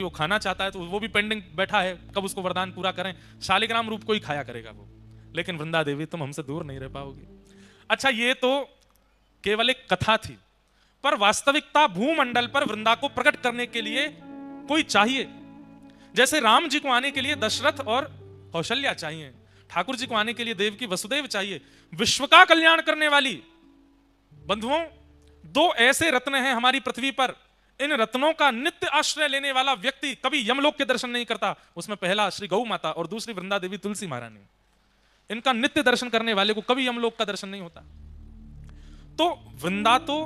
वो खाना चाहता है तो वो भी पेंडिंग बैठा है, कब उसको वरदान पूरा करें। शालिग्राम रूप को ही खाया करेगा वो, लेकिन वृंदा देवी तुम हमसे दूर नहीं रह पाओगी। अच्छा, ये तो केवल एक कथा थी, पर वास्तविकता भूमंडल पर वृंदा को प्रकट करने के लिए कोई चाहिए। जैसे राम जी को आने के लिए दशरथ और कौशल्या चाहिए, ठाकुर जी को आने के लिए देवकी वसुदेव चाहिए। विश्व का कल्याण करने वाली बंधुओं, दो ऐसे रत्न हैं हमारी पृथ्वी पर, इन रत्नों का नित्य आश्रय लेने वाला व्यक्ति कभी यमलोक के दर्शन नहीं करता। उसमें पहला श्री गौ माता और दूसरी वृंदा देवी तुलसी महारानी। इनका नित्य दर्शन करने वाले को कभी यमलोक का दर्शन नहीं होता। तो वृंदा तो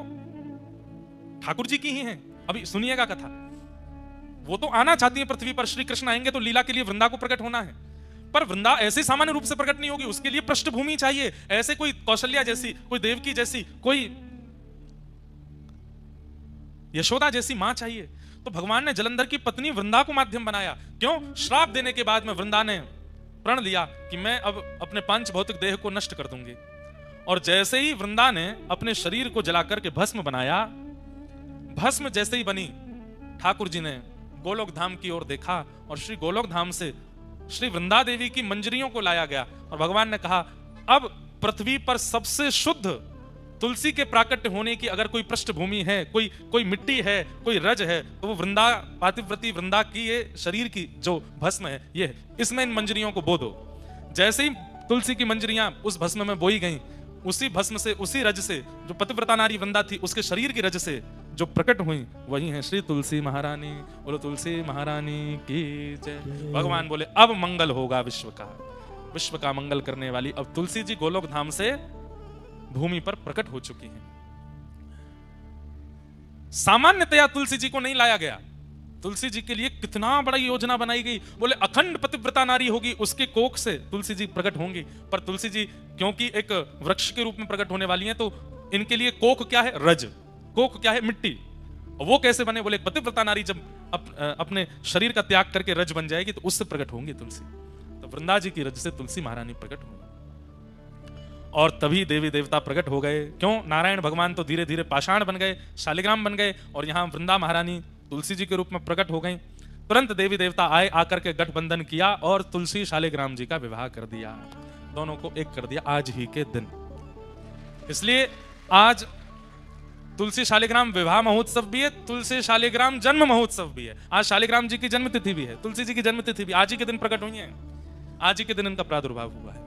ठाकुर जी की ही है। अभी सुनिएगा कथा, वो तो आना चाहती है पृथ्वी पर, श्री कृष्ण आएंगे तो लीला के लिए वृंदा को प्रकट होना है, पर वृंदा ऐसे सामान्य रूप से प्रकट नहीं होगी, उसके लिए पृष्ठभूमि चाहिए। ऐसे कोई कौशल्या जैसी, कोई देवकी जैसी, कोई यशोदा जैसी मां चाहिए। तो भगवान ने जलंधर की पत्नी वृंदा को माध्यम बनाया। क्यों? श्राप देने के बाद में वृंदा ने प्रण लिया कि मैं अब अपने पांच भौतिक देह को नष्ट कर दूंगी। और जैसे ही वृंदा ने अपने शरीर को जलाकर के भस्म बनाया, भस्म जैसे ही बनी, ठाकुर जी ने गोलोक धाम की ओर देखा और श्री गोलोक धाम से श्री वृंदा देवी की मंजरियों को लाया गया। और भगवान ने कहा, अब पृथ्वी पर सबसे शुद्ध तुलसी के प्राकट्य होने की अगर कोई पृष्ठभूमि है, कोई मिट्टी है, कोई रज है, तो वो वृंदा, पातिव्रती वृंदा की ये शरीर की जो भस्म है ये है। इसमें इन मंजरियों को बो दो। जैसे ही तुलसी की मंजरियां उस भस्म में बोई गईं, उसी भस्म से, उसी रज से, जो पतिव्रता नारी वृंदा थी उसके शरीर की रज से जो प्रकट हुई, वही है श्री तुलसी महारानी। बोलो तुलसी महारानी की जय। भगवान बोले, अब मंगल होगा विश्व का मंगल करने वाली अब तुलसी जी गोलोक धाम से भूमि पर प्रकट हो चुकी हैं। सामान्यतया तुलसी जी को नहीं लाया गया। तुलसी जी के लिए कितना बड़ा योजना बनाई गई। बोले अखंड पतिव्रता नारी होगी, उसके कोख से तुलसी जी प्रकट होंगी। पर तुलसी जी क्योंकि एक वृक्ष के रूप में प्रकट होने वाली हैं, तो इनके लिए कोख क्या है? रज। कोख क्या है? मिट्टी। और वो कैसे बने? बोले पतिव्रता नारी जब अपने शरीर का त्याग करके रज बन जाएगी तो उससे प्रकट होंगी तुलसी। तो वृंदा जी की रज से तुलसी महारानी प्रकट होंगी और तभी देवी देवता प्रकट हो गए। क्यों? नारायण भगवान तो धीरे धीरे पाषाण बन गए, शालिग्राम बन गए, और यहां वृंदा महारानी तुलसी जी के रूप में प्रकट हो गई। तुरंत देवी देवता आए, आकर के गठबंधन किया और तुलसी शालिग्राम जी का विवाह कर दिया, दोनों को एक कर दिया आज ही के दिन। इसलिए आज तुलसी शालिग्राम विवाह महोत्सव भी है, तुलसी शालिग्राम जन्म महोत्सव भी है। आज शालिग्राम जी की जन्म तिथि भी है, तुलसी जी की जन्म तिथि भी आज ही के दिन प्रकट हुई है, आज ही के दिन इनका प्रादुर्भाव हुआ है।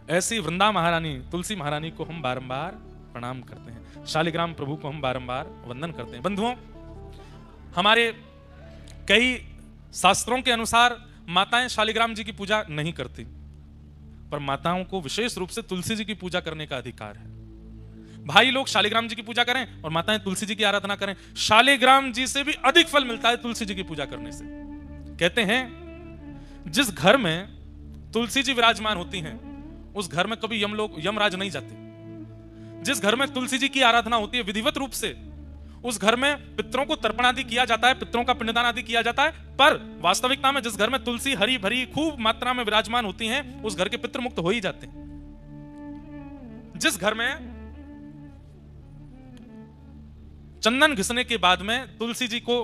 ऐसी वृंदा महारानी, तुलसी महारानी को हम बारंबार प्रणाम करते हैं, शालिग्राम प्रभु को हम बारंबार वंदन करते हैं। बंधुओं, हमारे कई शास्त्रों के अनुसार माताएं शालिग्राम जी की पूजा नहीं करती, पर माताओं को विशेष रूप से तुलसी जी की पूजा करने का अधिकार है। भाई लोग शालिग्राम जी की पूजा करें और माताएं तुलसी जी की आराधना करें, शालिग्राम जी से भी अधिक फल मिलता है तुलसी जी की पूजा करने से। कहते हैं जिस घर में तुलसी जी विराजमान होती हैं उस घर में कभी यमराज नहीं जाते। जिस घर में तुलसी जी की आराधना होती है विधिवत रूप से, उस घर में पितरों को तर्पण आदि किया जाता है, पितरों का पिंडदान आदि किया जाता है। पर वास्तविकता में जिस घर में तुलसी हरी भरी खूब मात्रा में विराजमान होती हैं, उस घर के पितृ मुक्त हो ही जाते हैं। जिस घर में चंदन घिसने के बाद में तुलसी जी को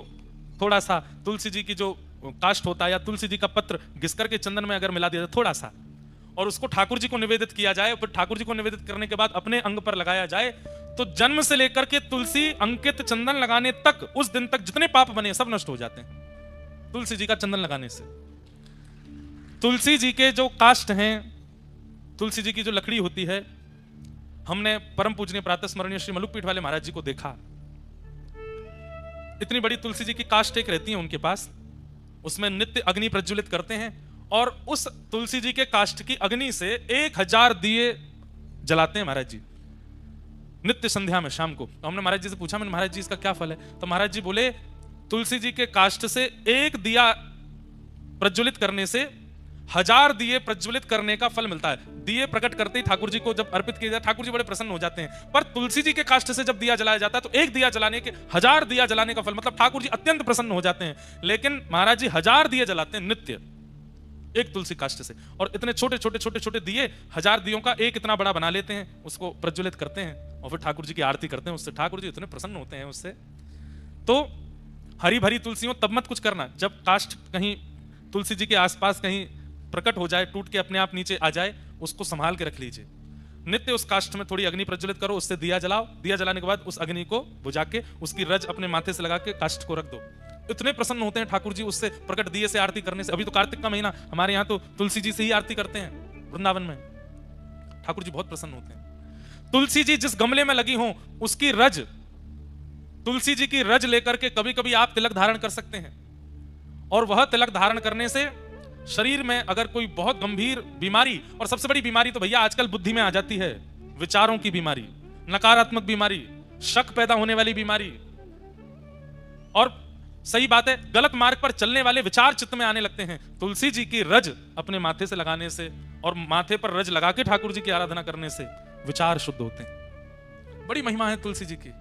थोड़ा सा, तुलसी जी की जो काष्ठ होता है या तुलसी जी का पत्र घिस करके चंदन में अगर मिला दिया जाए थोड़ा सा, और उसको ठाकुर जी को निवेदित किया जाए, फिर ठाकुर जी को निवेदित करने के बाद अपने अंग पर लगाया जाए, तो जन्म से लेकर के तुलसी अंकित चंदन लगाने तक, उस दिन तक जितने पाप बने सब नष्ट हो जाते हैं तुलसी जी का चंदन लगाने से। तुलसी जी के जो काष्ठ हैं, तुलसी जी की जो लकड़ी होती है, हमने परम पूजनीय प्रातः स्मरणीय श्री मलुक पीठ वाले महाराज जी को देखा, इतनी बड़ी तुलसी जी की काष्ठ एक रहती है उनके पास, उसमें नित्य अग्नि प्रज्वलित करते हैं और उस तुलसी जी के काष्ठ की अग्नि से 1000 दिए जलाते हैं महाराज जी नित्य संध्या में शाम को। तो हमने महाराज जी से पूछा, मैंने महाराज जी इसका क्या फल है? तो महाराज जी बोले तुलसी जी के काष्ठ से एक दिया प्रज्वलित करने से 1000 दिए प्रज्वलित करने का फल मिलता है। दिए प्रकट करते ही ठाकुर जी को जब अर्पित किया जाए, ठाकुर जी बड़े प्रसन्न हो जाते हैं। पर तुलसी जी के काष्ठ से जब दिया जलाया जाता है तो एक दिया जलाने के 1000 दिया जलाने का फल, मतलब ठाकुर जी अत्यंत प्रसन्न हो जाते हैं। लेकिन महाराज जी 1000 दिए जलाते हैं नित्य एक तुलसी काष्ठ से, और इतने छोटे छोटे छोटे छोटे दिए 1000 दियों का एक इतना बड़ा बना लेते हैं, उसको प्रज्वलित करते हैं और फिर ठाकुर जी की आरती करते हैं। उससे ठाकुर जी इतने प्रसन्न होते हैं उससे। तो हरी भरी तुलसी हो तब मत कुछ करना, जब काष्ठ कहीं तुलसी जी के आसपास कहीं प्रकट हो जाए, टूट के अपने आप नीचे आ जाए, उसको संभाल के रख लीजिए। नित्य उस काष्ठ में थोड़ी अग्नि प्रज्वलित करो, उससे दिया जलाओ, दिया जलाने के बाद उस अग्नि को बुझा के उसकी रज अपने माथे से लगा के काष्ठ को रख दो। इतने प्रसन्न होते हैं ठाकुर जी उससे प्रकट दिए से आरती करने से। अभी तो कार्तिक का महीना, हमारे यहाँ तो तुलसी जी से ही आरती करते हैं वृंदावन में, ठाकुर जी बहुत प्रसन्न होते हैं। तुलसी जी जिस गमले में लगी हो उसकी रज, तुलसी जी की रज लेकर के कभी कभी आप तिलक धारण कर सकते हैं, और वह तिलक धारण करने से शरीर में अगर कोई बहुत गंभीर बीमारी, और सबसे बड़ी बीमारी तो भैया आजकल बुद्धि में आ जाती है, विचारों की बीमारी, नकारात्मक बीमारी, शक पैदा होने वाली बीमारी, और सही बात है गलत मार्ग पर चलने वाले विचार चित्त में आने लगते हैं। तुलसी जी की रज अपने माथे से लगाने से और माथे पर रज लगा के ठाकुर जी की आराधना करने से विचार शुद्ध होते हैं। बड़ी महिमा है तुलसी जी की।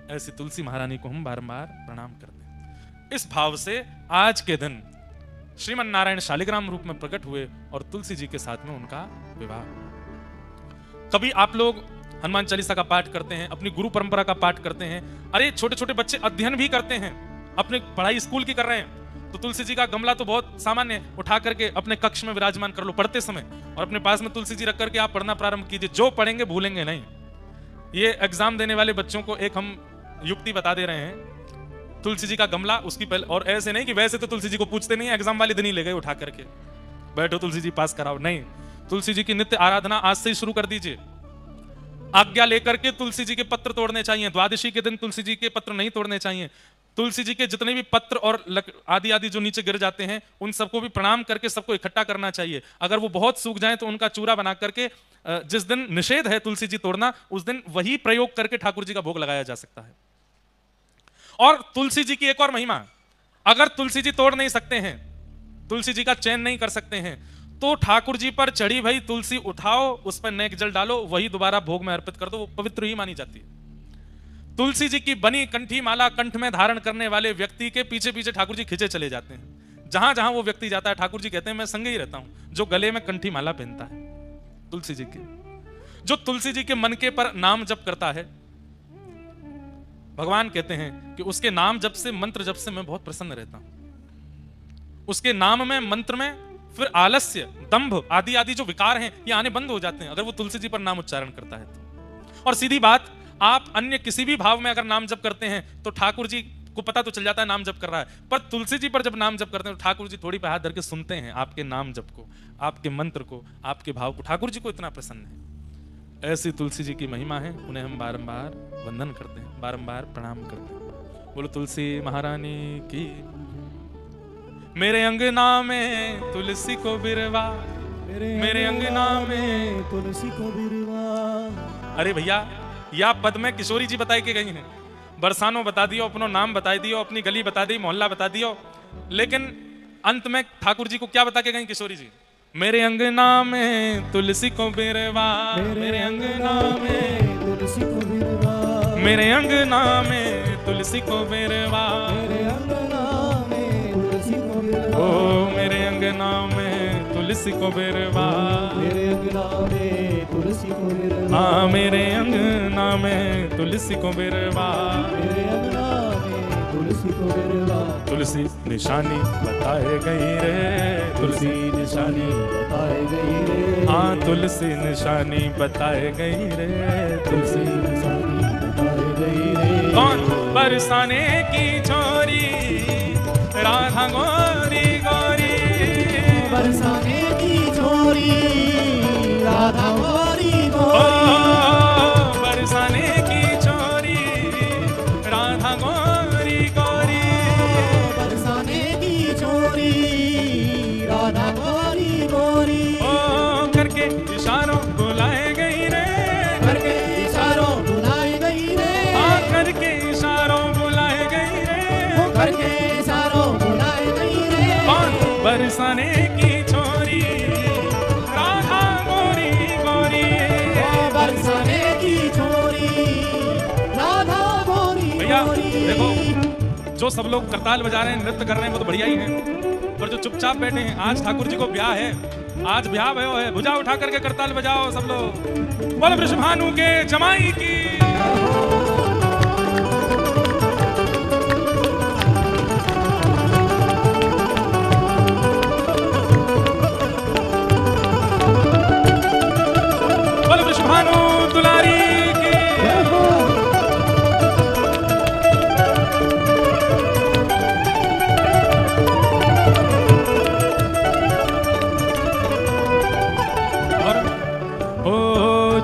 ऐसी तुलसी महारानी को हम बारंबार प्रणाम करते हैं। इस भाव से आज के दिन श्रीमन नारायण शालिग्राम रूप में प्रकट हुए और तुलसी जी के साथ में उनका विवाह। कभी आप लोग हनुमान चालीसा का पाठ करते हैं, अपनी गुरु परंपरा का पाठ करते हैं, अरे छोटे छोटे बच्चे अध्ययन भी करते हैं, अपने पढ़ाई स्कूल की कर रहे हैं, तो तुलसी जी का गमला तो बहुत सामान्य, उठा करके अपने कक्ष में विराजमान कर लो पढ़ते समय, और अपने पास में तुलसी जी रख करके आप पढ़ना प्रारंभ कीजिए। जो पढ़ेंगे भूलेंगे नहीं। ये एग्जाम देने वाले बच्चों को एक हम युक्ति बता दे रहे हैं। तुलसी जी का गमला उसकी पहले, और ऐसे नहीं कि वैसे तो तुलसी जी को पूछते नहीं, एग्जाम वाले दिन ही ले गए उठा करके, बैठो तुलसी जी पास कराओ, नहीं। तुलसी जी की नित्य आराधना आज से ही शुरू कर दीजिए। आज्ञा लेकर के तुलसी जी के पत्र तोड़ने चाहिए। द्वादशी के दिन तुलसी जी के पत्र नहीं तोड़ने चाहिए। तुलसी जी के जितने भी पत्र और आदि आदि जो नीचे गिर जाते हैं उन सबको भी प्रणाम करके सबको इकट्ठा करना चाहिए। अगर वो बहुत सूख जाए तो उनका चूरा बना करके, जिस दिन निषेध है तुलसी जी तोड़ना, उस दिन वही प्रयोग करके ठाकुर जी का भोग लगाया जा सकता है। और तुलसी जी की एक और महिमा, अगर तुलसी जी तोड़ नहीं सकते हैं, तुलसी जी का चयन नहीं कर सकते हैं, तो ठाकुर जी पर चढ़ी भई तुलसी उठाओ, उस पर नेक जल डालो, वही दोबारा भोग में अर्पित कर दो, वो पवित्र ही मानी जाती है। तुलसी जी की बनी कंठी माला कंठ में धारण करने वाले व्यक्ति के पीछे पीछे ठाकुर जी खिंचे चले जाते हैं। जहां जहां वो व्यक्ति जाता है ठाकुर जी कहते हैं मैं संगे ही रहता हूं। जो गले में कंठी माला पहनता है तुलसी जी के, जो तुलसी जी के मन के पर नाम जप करता है, भगवान कहते हैं कि उसके नाम जप से, मंत्र जप से मैं बहुत प्रसन्न रहता हूं। उसके नाम में, मंत्र में फिर आलस्य, दंभ आदि आदि जो विकार हैं ये आने बंद हो जाते हैं अगर वो तुलसी जी पर नाम उच्चारण करता है तो। और सीधी बात, आप अन्य किसी भी भाव में अगर नाम जप करते हैं तो ठाकुर जी को पता तो चल जाता है नाम जप कर रहा है, पर तुलसी जी पर जब नाम जप करते हैं तो ठाकुर जी थोड़ी पे हाथ धर के सुनते हैं आपके नाम जप को, आपके मंत्र को, आपके भाव को। ठाकुर जी को इतना प्रसन्न है। ऐसी तुलसी जी की महिमा है, उन्हें हम बारंबार वंदन करते हैं, बारंबार प्रणाम करते हैं। बोलो तुलसी महारानी की। मेरे अंगना में तुलसी को बिरवा, मेरे अंगना में तुलसी को बिरवा। अरे भैया, या पद में किशोरी जी बताई के गई हैं। बरसानो बता दियो, अपनो नाम बता दियो, अपनी गली बता दी, मोहल्ला बता दियो, लेकिन अंत में ठाकुर जी को क्या बता के गई किशोरी जी? मेरे अंगना में तुलसी को बिरवा, मेरे अंगना में तुलसी को बिरवा, मेरे अंगना में तुलसी को बिरवा, मेरे अंगना में तुलसी को बिरवा, ओ मेरे अंगना में तुलसी को बिरवा, मेरे अंगना में तुलसी को बिरवा, हाँ मेरे अंगना में तुलसी को बिरवा, मेरे अंगना में तुलसी को बिरवा। तुलसी निशानी बताए गई रे, तुलसी निशानी बताए गई रे, हाँ तुलसी निशानी बताए गई रे, तुलसी निशानी बताए गई रे। कौन बरसाने की छोरी राधा गोरी गोरी, बरसाने की छोरी राधा गोरी गोरी, बरसाने की छोरी राधा गोरी गोरी, बरसाने की छोरी राधा गोरी गोरी। ओ करके इशारों बुलाए गई रे, करके इशारों बुलाए गई रे, हाँ करके इशारों बुलाए गई रे, करके इशारों बुलाए गई रे। कौन बरसाने की छोरी राधा गोरी गोरी, बरसाने की छोरी राधा गोरी। भैया देखो, जो सब लोग करताल बजा रहे हैं, नृत्य कर रहे हैं, वो तो बढ़िया ही है, पर जो चुपचाप बैठे हैं, आज ठाकुर जी को ब्याह है, आज ब्याह भयो है, भुजा उठा करके करताल बजाओ सब लोग। बोल वृषभानु के जमाई की।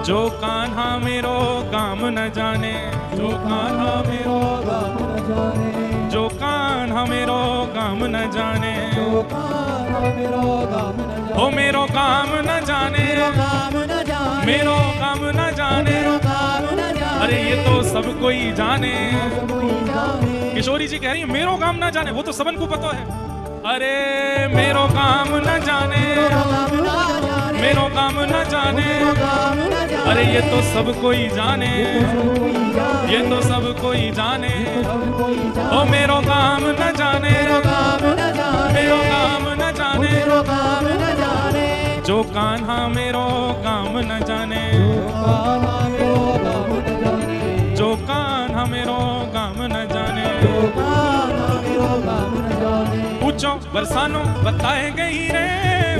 जो कान्हा मेरो काम न जाने, जो कान्हा मेरो काम न जाने, जो कान्हा मेरो काम न जाने, जो कान्हा मेरो काम न जाने, ओ मेरो काम न जाने, मेरो काम न जाने, मेरो काम न जाने, मेरो काम न जाने। अरे ये तो सब कोई जाने। सब कोई जाने। किशोरी जी कह रही है मेरो काम न जाने, वो तो सबन को पता है। अरे मेरो काम न जाने, मेरो काम न जाने, मेरो काम न जाने, मेरो काम न जाने। अरे ये तो सब कोई जाने, सब कोई जाने, ये तो सब कोई जाने, सब कोई जाने। ओ मेरो काम न जाने, मेरो काम न जाने, मेरो काम न जाने, मेरो काम न जाने। जो कान्हा मेरो काम न जाने, कान्हा मेरो काम न जाने, जो कान्हा मेरो काम न जाने। कान्हा मेरो काम न जाने। ऊंचो बरसानो बताए गई रे,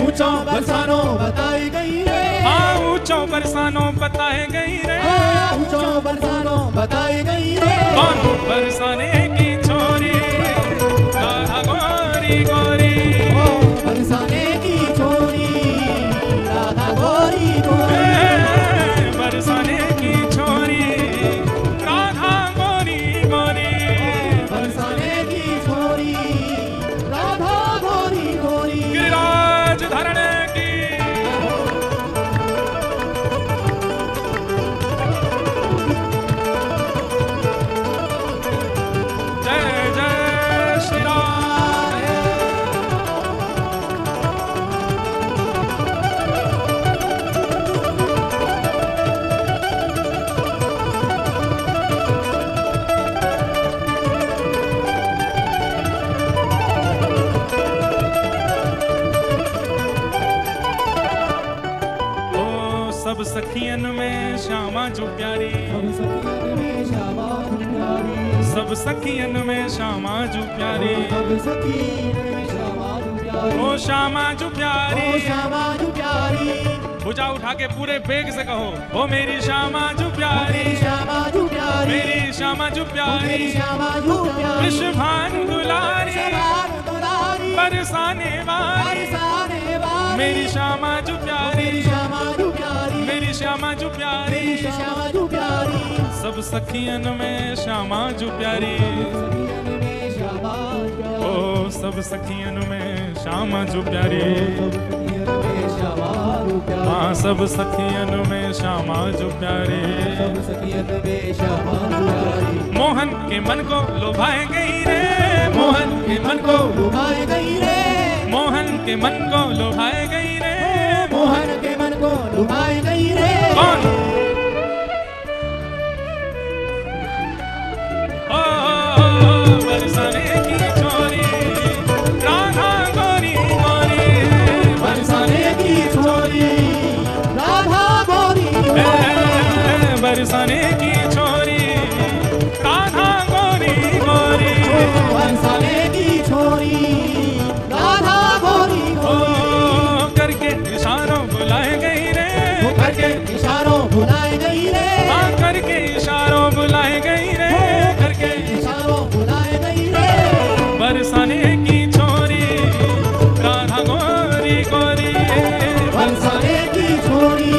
ऊंचो बरसानो बताई गई रे, हाँ ऊंचो बरसानो बताए गई रे, ऊंचो बरसानो बताई गई रे। कौन बरसाने की छोरी, राधा गोरी गोरी, ओ बरसाने की छोरी, राधा गोरी गोरी, बरसाने की छोरी, राधा गोरी गोरी, बरसाने की छोरी, राधा गोरी गोरी। गिरिराज धरने की। जय जय श्री राम। ओ सब सखियन में श्यामा जो प्यारी, हम सखियन में श्यामा प्यारी, सब सखियन में श्यामा जो प्यारी, सब सखियन में श्यामा प्यारी, ओ श्यामा जो ओ प्यारी। श्यामा प्यारी, भुजा उठा के पूरे बेग से कहो, ओ मेरी श्यामा जो प्यारी, मेरी श्यामा प्यारी, मेरी श्यामा जो मेरी प्यारी, श्यामा प्यारी, वृषभानु दुलारी, श्यामा दुलारी, बरसाने वाली, बरसाने वाली, मेरी श्यामा जो प्यारी, मेरी श्यामा प्यारी, मेरी श्यामा जो प्यारी। मेरी श्यामा प्यारी, सब सखियन में श्यामा जो प्यारी, सखियन में श्यामा प्यारी, ओ सब सखियन में श्यामा जो प्यारी, सखियन में श्यामा प्यारी, हाँ सब सखियन में श्यामा जो प्यारी। सब सखियन में श्यामा प्यारी, मोहन के मन को लुभाए गई रे, मोहन के मन को, लुभाए गई रे, मोहन के मन को लुभाए गई रे, मोहन के मन को लुभाए गई रे। कौन? ओ बरसाने की छोरी, राधा गोरी गोरी, बरसाने की छोरी, राधा गोरी गोरी, बरसाने की छोरी, राधा गोरी गोरी, बरसाने की छोरी, राधा गोरी ओ गोरी। करके इशारों बुलाए गई रे, करके इशारों बुलाए गई रे, हाँ करके इशारों बुलाए गई रे, करके इशारों बुलाए गई रे। बरसाने की छोरी, राधा गोरी गोरी, बरसाने की छोरी,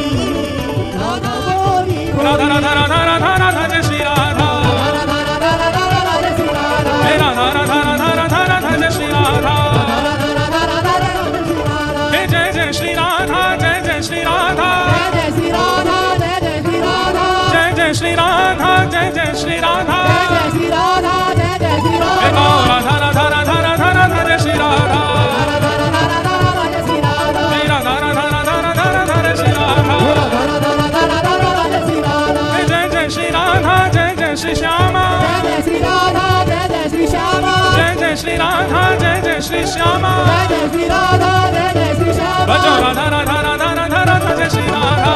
राधा गोरी गोरी। राधा राधा राधा राधा राधा जय श्री राधा, राधा राधा राधा राधा जय श्री राधा, हे राधा राधा राधा राधा राधा जय श्री राधा, राधा राधा राधा राधा जय श्री राधा। हे जय जय श्री राधा, जय जय श्री राधा, जय जय श्री राधा, जय जय श्री राधा, जय जय श्री राधा, जय जय श्री राधा, जय जय श्री राधा, जय जय श्री हे राधा। गौ राधा राधा राधा राधा राधा जय श्री राधा, राधा राधा राधा राधा जय श्री राधा, हे राधा राधा राधा राधा राधा जय श्री राधा, राधा राधा राधा राधा राधा जय श्री राधा। हे जय जय श्री राधा, जय जय श्री श्यामा, जय जय श्री राधा, जय जय श्री श्यामा, जय जय श्री राधा, जय जय श्री श्यामा, जय जय श्री राधा, जय जय श्री श्यामा। भजो राधा राधा राधा राधा राधा जय श्री राधा,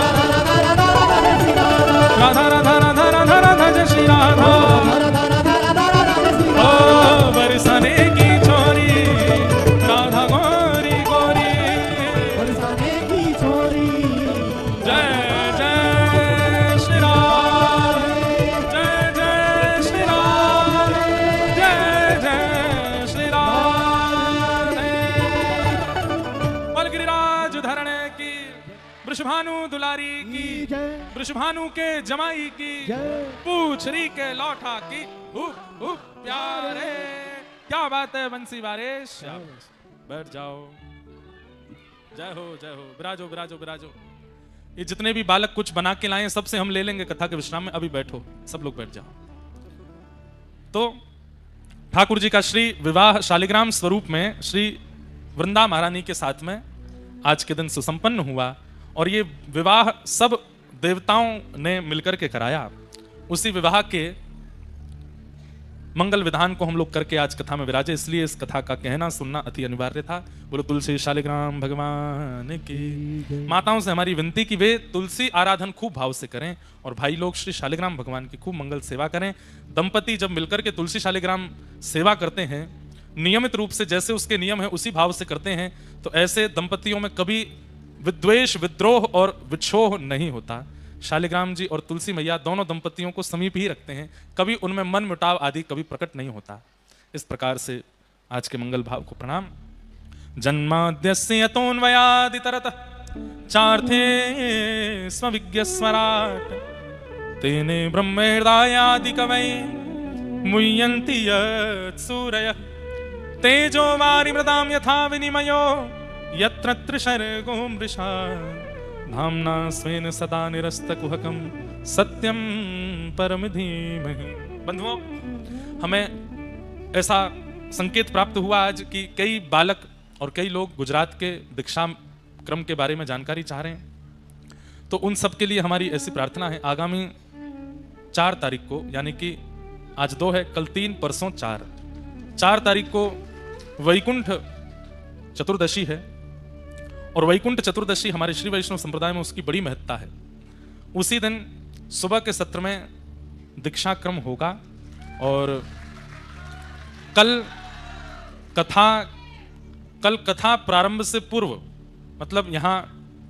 राधा राधा राधा जय श्री राधा, राधा राधा राधा राधा राधा जय श्री राधा। राधा राधा राधा राधा जय श्री राधा। ओ बरसाने की छोरी, राधा गोरी गोरी, बरसाने की छोरी, जय जय श्री राम, जय जय श्री राम, जय जय श्री राम। बोल गिरिराज धरने की। वृषभानु दुलारी की जय वृषभानु के जमाई की जय पूछरी के लौठा की हुप हुप प्यारे। क्या बात है बंसी वारिश, बैठ जाओ। जय हो जय हो, विराजो विराजो विराजो। ये जितने भी बालक कुछ बना के लाए सबसे हम ले लेंगे कथा के विश्राम में। अभी बैठो, सब लोग बैठ जाओ। तो ठाकुर जी का श्री विवाह शालिग्राम स्वरूप में श्री वृंदा महारानी के साथ में आज के दिन सुसंपन्न हुआ। और ये विवाह सब देवताओं ने मिलकर के कराया। उसी विवाह के मंगल विधान को हम लोग करके आज कथा में विराजे, इसलिए इस कथा का कहना सुनना अति अनिवार्य था। बोलो तुलसी शालिग्राम भगवान की। माताओं से हमारी विनती कि वे तुलसी आराधन खूब भाव से करें और भाई लोग श्री शालिग्राम भगवान की खूब मंगल सेवा करें। दंपति जब मिलकर के तुलसी शालिग्राम सेवा करते हैं नियमित रूप से, जैसे उसके नियम है उसी भाव से करते हैं, तो ऐसे दंपतियों में कभी विद्वेष विद्रोह और विक्षोभ नहीं होता। शालिग्राम जी और तुलसी मैया दोनों दंपतियों को समीप ही रखते हैं, कभी उनमें मन मुटाव आदि कभी प्रकट नहीं होता। इस प्रकार से आज के मंगल भाव को प्रणाम। जन्माद्यस्य यतोऽन्वयादितरतः चार्थे स्वविज्ञ स्वराट तेने ब्रह्महृदायादि कवये मुह्यन्ति यत्सूरयः तेजो वारिमृदां यथा विनिमयो यत्र त्रिशर्गो मृषा धाम्ना स्वेन सदा निरस्तकुहकं सत्यं परम धीमहि। बंधुओं, हमें ऐसा संकेत प्राप्त हुआ आज कि कई बालक और कई लोग गुजरात के दीक्षा क्रम के बारे में जानकारी चाह रहे हैं। तो उन सब के लिए हमारी ऐसी प्रार्थना है, आगामी 4 तारीख को, यानी कि आज 2 है, कल 3, परसों 4 तारीख को वैकुंठ चतुर्दशी है। और वैकुंठ चतुर्दशी हमारे श्री वैष्णव संप्रदाय में उसकी बड़ी महत्ता है। उसी दिन सुबह के सत्र में दीक्षा क्रम होगा और कल कथा प्रारंभ से पूर्व, मतलब यहाँ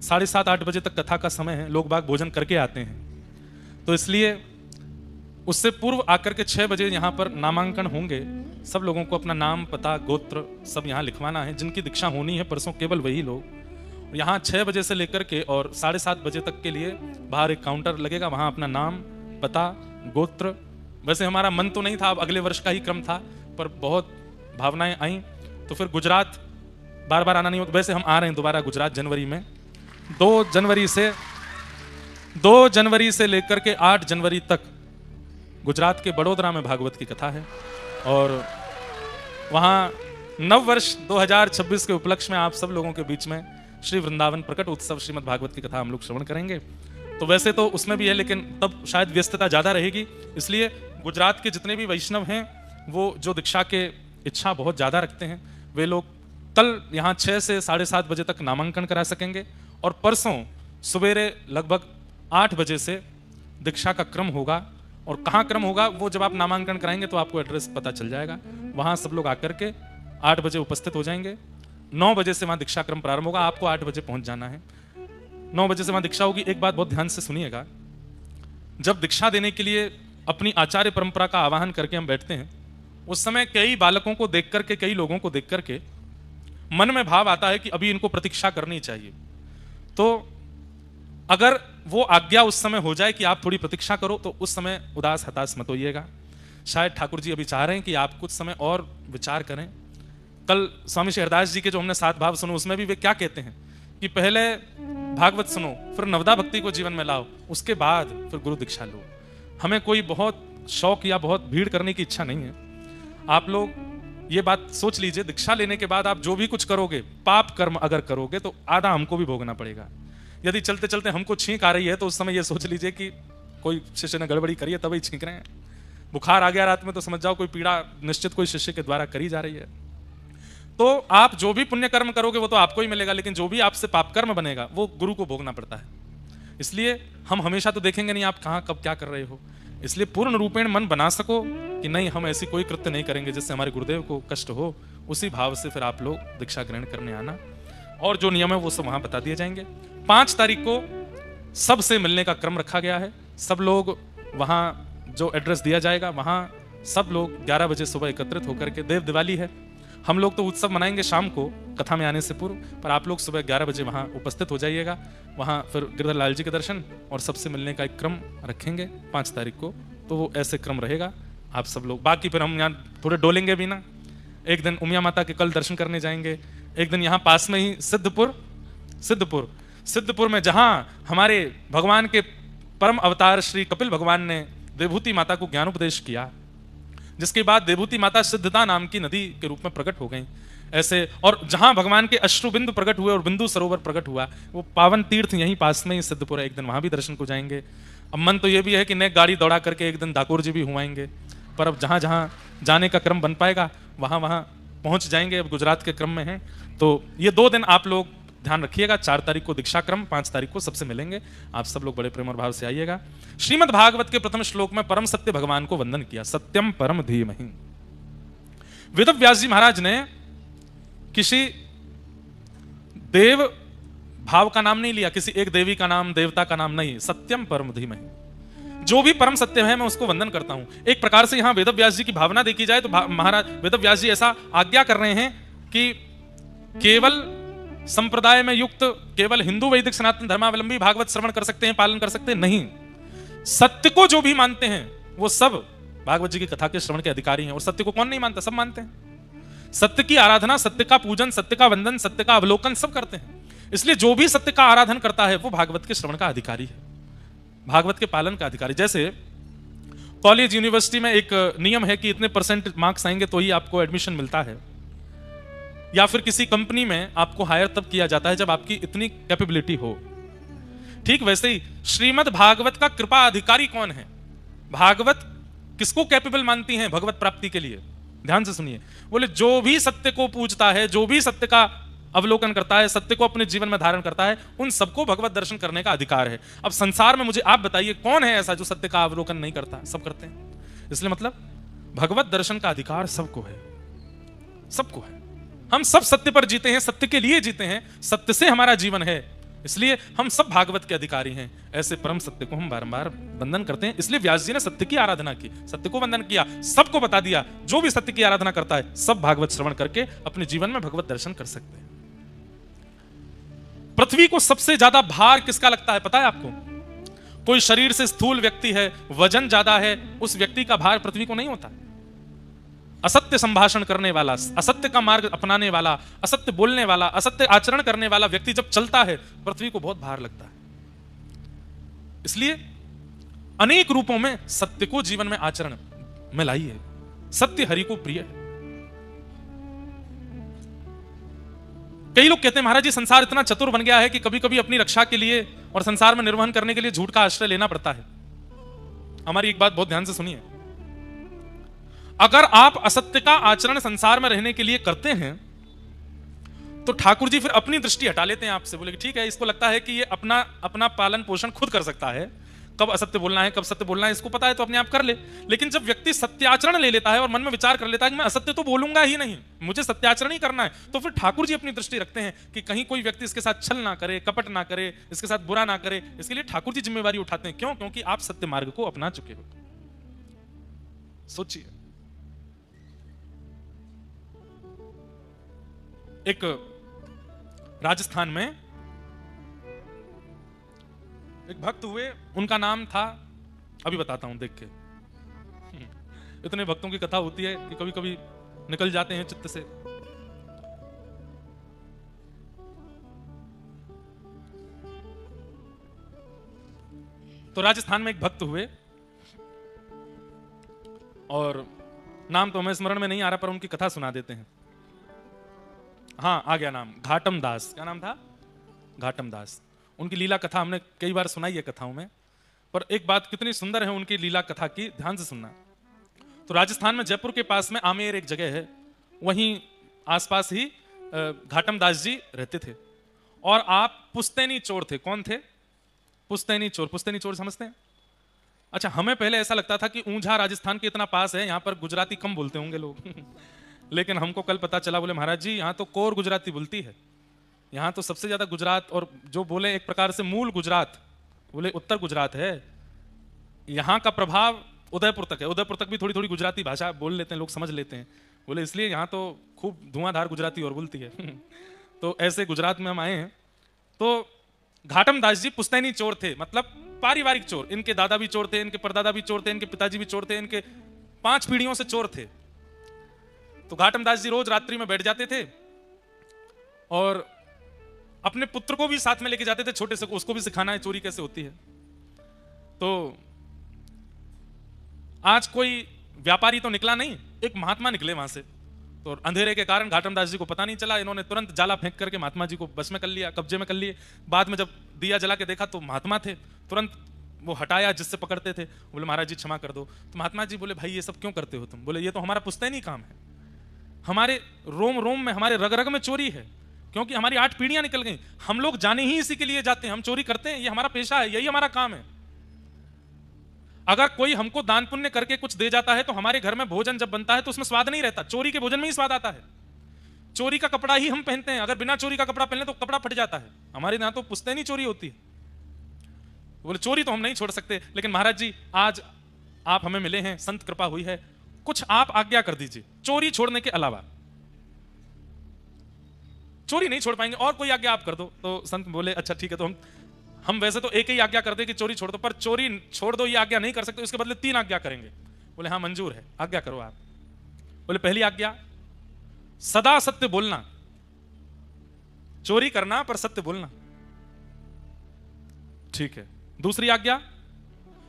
7:30-8 बजे तक कथा का समय है, लोग बाग भोजन करके आते हैं, तो इसलिए उससे पूर्व आकर के 6 बजे यहाँ पर नामांकन होंगे। सब लोगों को अपना नाम पता गोत्र सब यहाँ लिखवाना है। जिनकी दीक्षा होनी है परसों केवल वही लोग। यहाँ 6 बजे से लेकर के और 7:30 बजे तक के लिए बाहर एक काउंटर लगेगा, वहाँ अपना नाम पता गोत्र। वैसे हमारा मन तो नहीं था, अब अगले वर्ष का ही क्रम था, पर बहुत भावनाएं आई तो फिर गुजरात बार बार आना नहीं होता। वैसे हम आ रहे हैं दोबारा गुजरात जनवरी में, 2 जनवरी से लेकर के 8 जनवरी तक गुजरात के बड़ोदरा में भागवत की कथा है। और वहाँ नव वर्ष 2026 के उपलक्ष्य में आप सब लोगों के बीच में श्री वृंदावन प्रकट उत्सव श्रीमद् भागवत की कथा हम लोग श्रवण करेंगे। तो वैसे तो उसमें भी है, लेकिन तब शायद व्यस्तता ज़्यादा रहेगी, इसलिए गुजरात के जितने भी वैष्णव हैं वो जो दीक्षा के इच्छा बहुत ज़्यादा रखते हैं, वे लोग कल यहाँ 6 से 7:30 बजे तक नामांकन करा सकेंगे। और परसों सवेरे लगभग 8 बजे से दीक्षा का क्रम होगा। और कहाँ क्रम होगा वो जब आप नामांकन कराएंगे तो आपको एड्रेस पता चल जाएगा। वहाँ सब लोग आकर के 8 बजे उपस्थित हो जाएंगे। 9 बजे से वहाँ दीक्षा क्रम प्रारंभ होगा, आपको 8 बजे पहुँच जाना है। 9 बजे से वहाँ दीक्षा होगी। एक बात बहुत ध्यान से सुनिएगा, जब दीक्षा देने के लिए अपनी आचार्य परंपरा का आवाहन करके हम बैठते हैं, उस समय कई बालकों को देख करके, कई लोगों को देख करके मन में भाव आता है कि अभी इनको प्रतीक्षा करनी चाहिए। तो अगर वो आज्ञा उस समय हो जाए कि आप थोड़ी प्रतीक्षा करो, तो उस समय उदास हताश मत होइएगा। शायद ठाकुर जी अभी चाह रहे हैं कि आप कुछ समय और विचार करें। कल स्वामी श्री हरदास जी के जो हमने 7 भाव सुनो, उसमें भी वे क्या कहते हैं कि पहले भागवत सुनो, फिर नवदा भक्ति को जीवन में लाओ, उसके बाद फिर गुरु दीक्षा लो। हमें कोई बहुत शौक या बहुत भीड़ करने की इच्छा नहीं है। आप लोग ये बात सोच लीजिए, दीक्षा लेने के बाद आप जो भी कुछ करोगे, पाप कर्म अगर करोगे तो आधा हमको भी भोगना पड़ेगा। यदि चलते चलते हमको छींक आ रही है तो उस समय ये सोच लीजिए कि कोई शिष्य ने गड़बड़ी करी है तभी छींक रहे हैं। बुखार आ गया रात में तो समझ जाओ कोई पीड़ा निश्चित कोई शिष्य के द्वारा करी जा रही है। तो आप जो भी पुण्य कर्म करोगे वो तो आपको ही मिलेगा, लेकिन जो भी आपसे पाप कर्म बनेगा वो गुरु को भोगना पड़ता है। इसलिए हम हमेशा तो देखेंगे नहीं आप कहाँ कब क्या कर रहे हो, इसलिए पूर्ण रूपेण मन बना सको कि नहीं हम ऐसी कोई कृत्य नहीं करेंगे जिससे हमारे गुरुदेव को कष्ट हो। उसी भाव से फिर आप लोग दीक्षा ग्रहण करने आना, और जो नियम है वो सब वहां बता दिए जाएंगे। 5 तारीख को सबसे मिलने का क्रम रखा गया है। सब लोग वहां जो एड्रेस दिया जाएगा वहां सब लोग 11 बजे सुबह एकत्रित होकर के, देव दिवाली है, हम लोग तो उत्सव मनाएंगे शाम को कथा में आने से पूर्व, पर आप लोग सुबह 11 बजे वहां उपस्थित हो जाइएगा। वहां फिर गिरधर लाल जी के दर्शन और सबसे मिलने का एक क्रम रखेंगे 5 तारीख को, तो वो ऐसे क्रम रहेगा। आप सब लोग बाकी फिर हम यहाँ थोड़े डोलेंगे भी ना। एक दिन उमिया माता के कल दर्शन करने जाएंगे, एक दिन यहाँ पास में ही सिद्धपुर में जहां हमारे भगवान के परम अवतार श्री कपिल भगवान ने देवभूति माता को ज्ञानोपदेश किया, जिसके बाद देवभूति माता सिद्धता नाम की नदी के रूप में प्रकट हो गई। ऐसे और जहां भगवान के अश्रु बिंदु प्रकट हुए और बिंदु सरोवर प्रकट हुआ, वो पावन तीर्थ यहीं पास में ही सिद्धपुर है। एक दिन वहां भी दर्शन को जाएंगे। अब मन तो ये भी है कि नए गाड़ी दौड़ा करके एक दिन डाकोर जी भी हुआएंगे, पर अब जहां जहां जाने का क्रम बन पाएगा वहां वहां पहुंच जाएंगे। अब गुजरात के क्रम में हैं, तो ये 2 दिन आप लोग ध्यान रखिएगा। 4 तारीख को दीक्षा क्रम, 5 तारीख को सबसे मिलेंगे। आप सब लोग बड़े प्रेम और भाव से आइएगा। श्रीमद् भागवत के प्रथम श्लोक में परम सत्य भगवान को वंदन किया, सत्यम परम धीमहि। वेद व्यास जी महाराज ने किसी देव भाव का नाम नहीं लिया, किसी एक देवी का नाम, देवता का नाम नहीं, सत्यम परम धीमहि। जो भी परम सत्य है मैं उसको वंदन करता हूं। एक प्रकार से यहां वेद व्यास जी की भावना देखी जाए तो महाराज वेद व्यास जी ऐसा आज्ञा कर रहे हैं कि केवल संप्रदाय में युक्त केवल हिंदू वैदिक सनातन धर्मावलंबी भागवत श्रवण कर सकते हैं, पालन कर सकते हैं, नहीं। सत्य को जो भी मानते हैं वो सब भागवत जी की कथा के श्रवण के अधिकारी हैं। और सत्य को कौन नहीं मानता? सब मानते हैं। सत्य की आराधना, सत्य का पूजन, सत्य का वंदन, सत्य का अवलोकन सब करते हैं। इसलिए जो भी सत्य का आराधन करता है वो भागवत के श्रवण का अधिकारी है, भागवत के पालन का अधिकारी। जैसे कॉलेज यूनिवर्सिटी में एक नियम है कि इतने % मार्क्स आएंगे तो ही आपको एडमिशन मिलता है, या फिर किसी कंपनी में आपको हायर तब किया जाता है जब आपकी इतनी कैपेबिलिटी हो। ठीक वैसे ही श्रीमद् भागवत का कृपा अधिकारी कौन है? भागवत किसको कैपेबल मानती हैं भगवत प्राप्ति के लिए? ध्यान से सुनिए। बोले जो भी सत्य को पूजता है, जो भी सत्य का अवलोकन करता है, सत्य को अपने जीवन में धारण करता है, उन सबको भगवत दर्शन करने का अधिकार है। अब संसार में मुझे आप बताइए कौन है ऐसा जो सत्य का अवलोकन नहीं करता? सब करते हैं। इसलिए मतलब भगवत दर्शन का अधिकार सबको है, सबको है। हम सब सत्य पर जीते हैं, सत्य के लिए जीते हैं, सत्य से हमारा जीवन है, इसलिए हम सब भागवत के अधिकारी हैं। ऐसे परम सत्य को हम बारंबार वंदन करते हैं। इसलिए व्यास जी ने सत्य की आराधना की, सत्य को वंदन किया, सबको बता दिया जो भी सत्य की आराधना करता है सब भागवत श्रवण करके अपने जीवन में भगवत दर्शन कर सकते हैं। पृथ्वी को सबसे ज्यादा भार किसका लगता है पता है आपको? कोई शरीर से स्थूल व्यक्ति है, वजन ज्यादा है, उस व्यक्ति का भार पृथ्वी को नहीं होता। असत्य संभाषण करने वाला, असत्य का मार्ग अपनाने वाला, असत्य बोलने वाला, असत्य आचरण करने वाला व्यक्ति जब चलता है पृथ्वी को बहुत भार लगता है। इसलिए अनेक रूपों में सत्य को जीवन में आचरण में लाइए। सत्य हरि को प्रिय है। कई लोग कहते हैं महाराज जी संसार इतना चतुर बन गया है कि कभी कभी अपनी रक्षा के लिए और संसार में निर्वहन करने के लिए झूठ का आश्रय लेना पड़ता है। हमारी एक बात बहुत ध्यान से सुनिए। अगर आप असत्य का आचरण संसार में रहने के लिए करते हैं तो ठाकुर जी फिर अपनी दृष्टि हटा लेते हैं आपसे। बोले ठीक है, इसको लगता है कि ये अपना पालन पोषण खुद कर सकता है, कब असत्य बोलना है कब सत्य बोलना है इसको पता है तो अपने आप कर ले। लेकिन जब व्यक्ति सत्याचरण ले लेता है और मन में विचार कर लेता है कि मैं असत्य तो बोलूंगा ही नहीं, मुझे सत्याचरण ही करना है, तो फिर ठाकुर जी अपनी दृष्टि रखते हैं कि कहीं कोई व्यक्ति इसके साथ छल ना करे, कपट ना करे, इसके साथ बुरा ना करे। इसके लिए ठाकुर जी जिम्मेवारी उठाते हैं। क्यों? क्योंकि आप सत्य मार्ग को अपना चुके हो। सोचिए, एक राजस्थान में एक भक्त हुए, उनका नाम था, अभी बताता हूं देख के। इतने भक्तों की कथा होती है कि कभी कभी निकल जाते हैं चित्त से। तो राजस्थान में एक भक्त हुए और नाम तो हमें स्मरण में नहीं आ रहा पर उनकी कथा सुना देते हैं। हाँ आ गया नाम, घाटम दास। क्या नाम था? घाटम दास। उनकी लीला कथा हमने कई बार सुनाई है कथाओं में, पर एक बात कितनी सुंदर है उनकी लीला कथा की, ध्यान से सुनना। तो राजस्थान में जयपुर के पास में आमेर एक जगह है, वहीं आसपास ही घाटम दास जी रहते थे। और आप पुश्तैनी चोर थे। कौन थे? पुश्तैनी चोर। पुश्तैनी चोर समझते हैं? अच्छा, हमें पहले ऐसा लगता था कि ऊंझा राजस्थान के इतना पास है, यहाँ पर गुजराती कम बोलते होंगे लोग। लेकिन हमको कल पता चला, बोले महाराज जी यहाँ तो कोर गुजराती बोलती है, यहाँ तो सबसे ज्यादा गुजरात, और जो बोले एक प्रकार से मूल गुजरात, बोले उत्तर गुजरात है। यहाँ का प्रभाव उदयपुर तक है। उदयपुर तक भी थोड़ी थोड़ी गुजराती भाषा बोल लेते हैं लोग, समझ लेते हैं, बोले इसलिए यहाँ तो खूब धुआंधार गुजराती और बोलती है। तो ऐसे गुजरात में हम आए हैं। तो घाटम दास जी पुश्तैनी चोर थे, मतलब पारिवारिक चोर। इनके दादा भी चोर थे, इनके परदादा भी चोर थे, इनके पिताजी भी चोर थे, इनके 5 पीढ़ियों से चोर थे। तो घाटम दास जी रोज रात्रि में बैठ जाते थे और अपने पुत्र को भी साथ में लेके जाते थे, छोटे से, उसको भी सिखाना है चोरी कैसे होती है। तो आज कोई व्यापारी तो निकला नहीं, एक महात्मा निकले वहां से। तो अंधेरे के कारण घाटम दास जी को पता नहीं चला, इन्होंने तुरंत जाला फेंक करके महात्मा जी को बस में कर लिया, कब्जे में कर लिए। बाद में जब दिया जला के देखा तो महात्मा थे, तुरंत वो हटाया जिससे पकड़ते थे। बोले महाराज जी क्षमा कर दो। तो महात्मा जी बोले भाई ये सब क्यों करते हो तुम? बोले ये तो हमारा पुश्तैनी काम है, हमारे रोम रोम में, हमारे रग रग में चोरी है, क्योंकि हमारी 8 पीढ़ियां निकल गई। हम लोग जाने ही इसी के लिए जाते हैं, हम चोरी करते हैं, ये हमारा पेशा है, यही हमारा काम है। अगर कोई हमको दान पुण्य करके कुछ दे जाता है तो हमारे घर में भोजन जब बनता है तो उसमें स्वाद नहीं रहता, चोरी के भोजन में ही स्वाद आता है। चोरी का कपड़ा ही हम पहनते हैं, अगर बिना चोरी का कपड़ा पहने तो कपड़ा फट जाता है। हमारे यहां तो पुश्तैनी चोरी होती है। बोले चोरी तो हम नहीं छोड़ सकते, लेकिन महाराज जी आज आप हमें मिले हैं, संत कृपा हुई है, कुछ आप आज्ञा कर दीजिए चोरी छोड़ने के अलावा। चोरी नहीं छोड़ पाएंगे, और कोई आज्ञा आप कर दो। तो संत बोले अच्छा ठीक है, तो हम वैसे तो एक ही आज्ञा कर दे कि चोरी छोड़ दो, पर चोरी छोड़ दो ये आज्ञा नहीं कर सकते, इसके बदले 3 आज्ञा करेंगे। बोले हाँ मंजूर है, आज्ञा करो आप। बोले पहली आज्ञा सदा सत्य बोलना, चोरी करना पर सत्य बोलना, ठीक है। दूसरी आज्ञा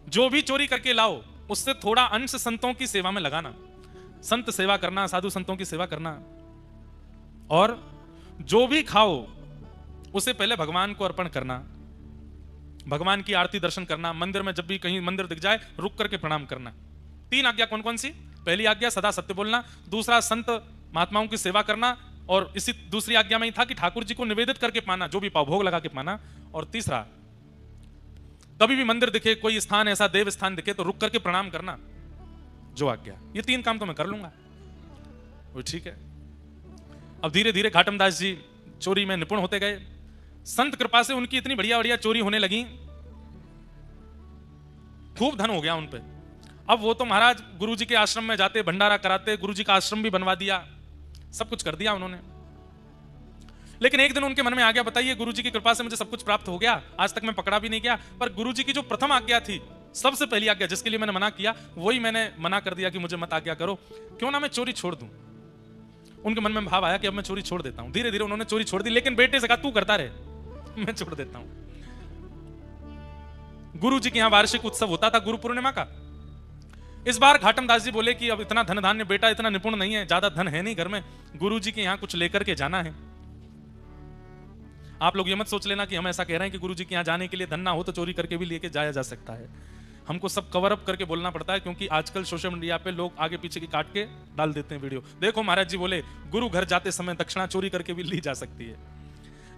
जो भी चोरी करके लाओ उससे थोड़ा अंश संतों की सेवा में लगाना, संत सेवा करना, साधु संतों की सेवा करना। और जो भी खाओ उसे पहले भगवान को अर्पण करना, भगवान की आरती दर्शन करना, मंदिर में जब भी कहीं मंदिर दिख जाए रुक करके प्रणाम करना। 3 आज्ञा कौन कौन सी? पहली आज्ञा सदा सत्य बोलना, दूसरा संत महात्माओं की सेवा करना, और इसी दूसरी आज्ञा में ही था कि ठाकुर जी को निवेदित करके पाना, जो भी पाओ भोग लगा के पाना। और तीसरा कभी भी मंदिर दिखे, कोई स्थान ऐसा देव स्थान दिखे तो रुक करके प्रणाम करना, जो आज्ञा। ये 3 काम तो मैं कर लूंगा। वो ठीक है। अब धीरे धीरे घाटम दास जी चोरी में निपुण होते गए, संत कृपा से उनकी इतनी बढ़िया बढ़िया चोरी होने लगी, खूब धन हो गया उन पे। अब वो तो महाराज गुरुजी के आश्रम में जाते, भंडारा कराते, गुरुजी का आश्रम भी बनवा दिया, सब कुछ कर दिया उन्होंने। लेकिन एक दिन उनके मन में आ गया, बताइए गुरुजी की कृपा से मुझे सब कुछ प्राप्त हो गया, आज तक मैं पकड़ा भी नहीं गया, पर गुरुजी की जो प्रथम आज्ञा थी, सबसे पहली आज्ञा जिसके लिए मैंने मना किया, वही मैंने मना कर दिया कि मुझे मत आज्ञा करो, क्यों ना मैं चोरी छोड़ दूं। उनके मन में भाव आया कि अब मैं चोरी छोड़ देता हूं। धीरे धीरे उन्होंने चोरी छोड़ दी, लेकिन बेटे से कहा तू करता रहे, मैं छोड़ देता हूं। गुरु जी के यहां वार्षिक उत्सव होता था गुरु पूर्णिमा का। इस बार घाटम दास जी बोले कि अब इतना धन धान्य, बेटा इतना निपुण नहीं है, ज्यादा धन है नहीं घर में, गुरु जी के यहां कुछ लेकर के जाना है। आप लोग ये मत सोच लेना कि हम ऐसा कह रहे हैं कि गुरु जी के यहां जाने के लिए धन ना हो तो चोरी करके भी लेके जाया जा सकता है। हमको सब कवर अप करके बोलना पड़ता है, क्योंकि आजकल सोशल मीडिया पे लोग आगे पीछे की काट के डाल देते हैं वीडियो। देखो महाराज जी बोले गुरु घर जाते समय दक्षिणा चोरी करके भी ली जा सकती है,